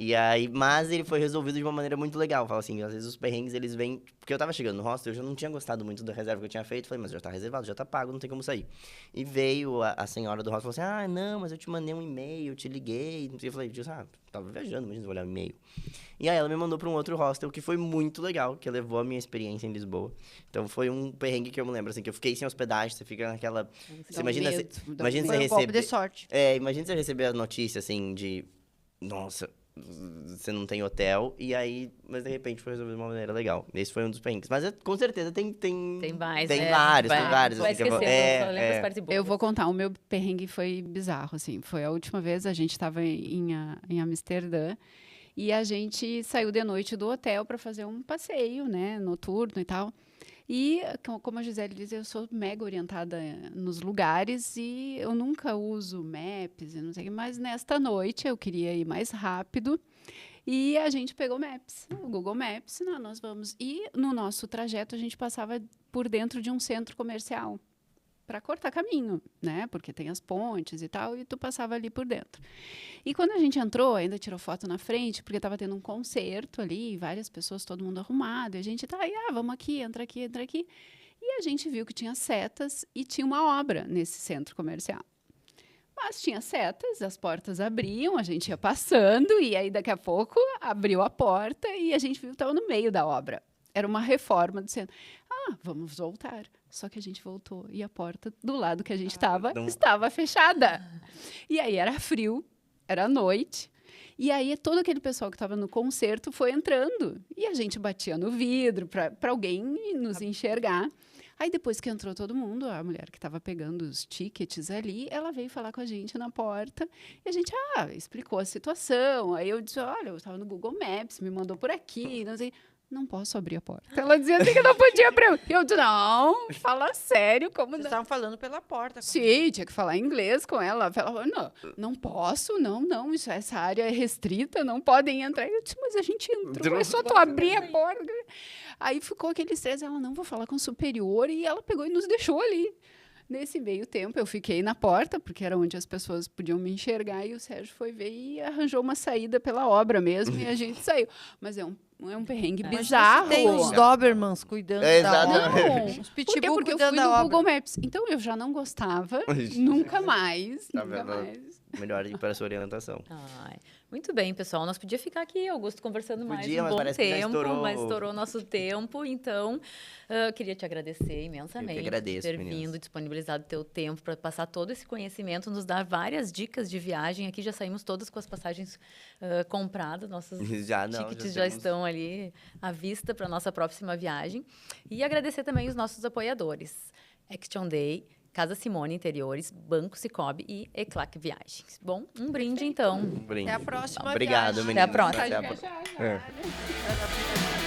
E aí, mas ele foi resolvido de uma maneira muito legal. Fala assim, às vezes os perrengues, eles vêm... Porque eu tava chegando no hostel, eu já não tinha gostado muito da reserva que eu tinha feito. Falei, mas já tá reservado, já tá pago, não tem como sair. E veio a senhora do hostel e falou assim, não, mas eu te mandei um e-mail, eu te liguei. E eu falei, tava viajando, imagina, vou olhar o e-mail. E aí ela me mandou pra um outro hostel, que foi muito legal, que levou a minha experiência em Lisboa. Então foi um perrengue que eu me lembro, assim, que eu fiquei sem hospedagem, você fica naquela... Você imagina você Foi um golpe de sorte. imagina você receber a notícia, assim, de... Nossa... Você não tem hotel, e aí, mas de repente foi resolvido de uma maneira legal. Esse foi um dos perrengues. Mas com certeza tem mais, tem né? vários, Vai, tem vários. vai Assim, que eu vou- esquecendo, só lembra as partes boas. Eu vou contar, o meu perrengue foi bizarro, assim. Foi a última vez, a gente estava em Amsterdã, e a gente saiu de noite do hotel para fazer um passeio, né, noturno e tal. E, como a Gisele diz, eu sou mega orientada nos lugares e eu nunca uso Maps e não sei o que, mas nesta noite eu queria ir mais rápido e a gente pegou Maps, o Google Maps, nós vamos. E no nosso trajeto a gente passava por dentro de um centro comercial para cortar caminho, né? Porque tem as pontes e tal, e tu passava ali por dentro. E quando a gente entrou, ainda tirou foto na frente, porque estava tendo um concerto ali, várias pessoas, todo mundo arrumado, e a gente vamos aqui, entra aqui, entra aqui. E a gente viu que tinha setas e tinha uma obra nesse centro comercial. Mas tinha setas, as portas abriam, a gente ia passando, e aí daqui a pouco abriu a porta e a gente viu que estava no meio da obra. Era uma reforma do centro. Vamos voltar. Só que a gente voltou e a porta do lado que a gente estava fechada. E aí era frio, era noite. E aí todo aquele pessoal que estava no concerto foi entrando. E a gente batia no vidro para alguém nos enxergar. Aí depois que entrou todo mundo, a mulher que estava pegando os tickets ali, ela veio falar com a gente na porta. E a gente explicou a situação. Aí eu disse, olha, eu estava no Google Maps, me mandou por aqui, não sei... Não posso abrir a porta. Ela dizia assim que não podia abrir. Eu disse, não, fala sério. Como Vocês não? estavam falando pela porta. Sim, tinha que falar inglês com ela. Ela falou, não posso, não, essa área é restrita, não podem entrar. Eu disse, mas a gente entrou, é só tu abrir a porta. Aí ficou aquele estresse, ela, não, vou falar com o superior, e ela pegou e nos deixou ali. Nesse meio tempo, eu fiquei na porta, porque era onde as pessoas podiam me enxergar, e o Sérgio foi ver e arranjou uma saída pela obra mesmo, e a gente saiu. Mas é um perrengue bizarro. Tem uns Dobermans cuidando da Exatamente. obra. Não, Uns por quê? pitbull Porque eu cuidando fui da do obra. Google Maps. Então, eu já não gostava, nunca mais, Tá nunca vendo? mais. Melhor ir para a sua orientação. Muito bem, pessoal. Nós podíamos ficar aqui, Augusto, conversando mais Podia, um mas bom parece que já tempo, estourou. mas estourou nosso tempo. Então, queria te agradecer imensamente Eu que agradeço, por ter meninas. vindo, disponibilizado o teu tempo para passar todo esse conhecimento, nos dar várias dicas de viagem. Aqui já saímos todas com as passagens compradas, nossos tickets já temos- estão ali à vista para a nossa próxima viagem. E agradecer também os nossos apoiadores, Action Day, Casa Simone Interiores, Banco Cicobi e Eclac Viagens. Bom, um brinde então. Um brinde. Até a próxima Obrigado, viagem. meninas. Até a próxima. Até a próxima. Já.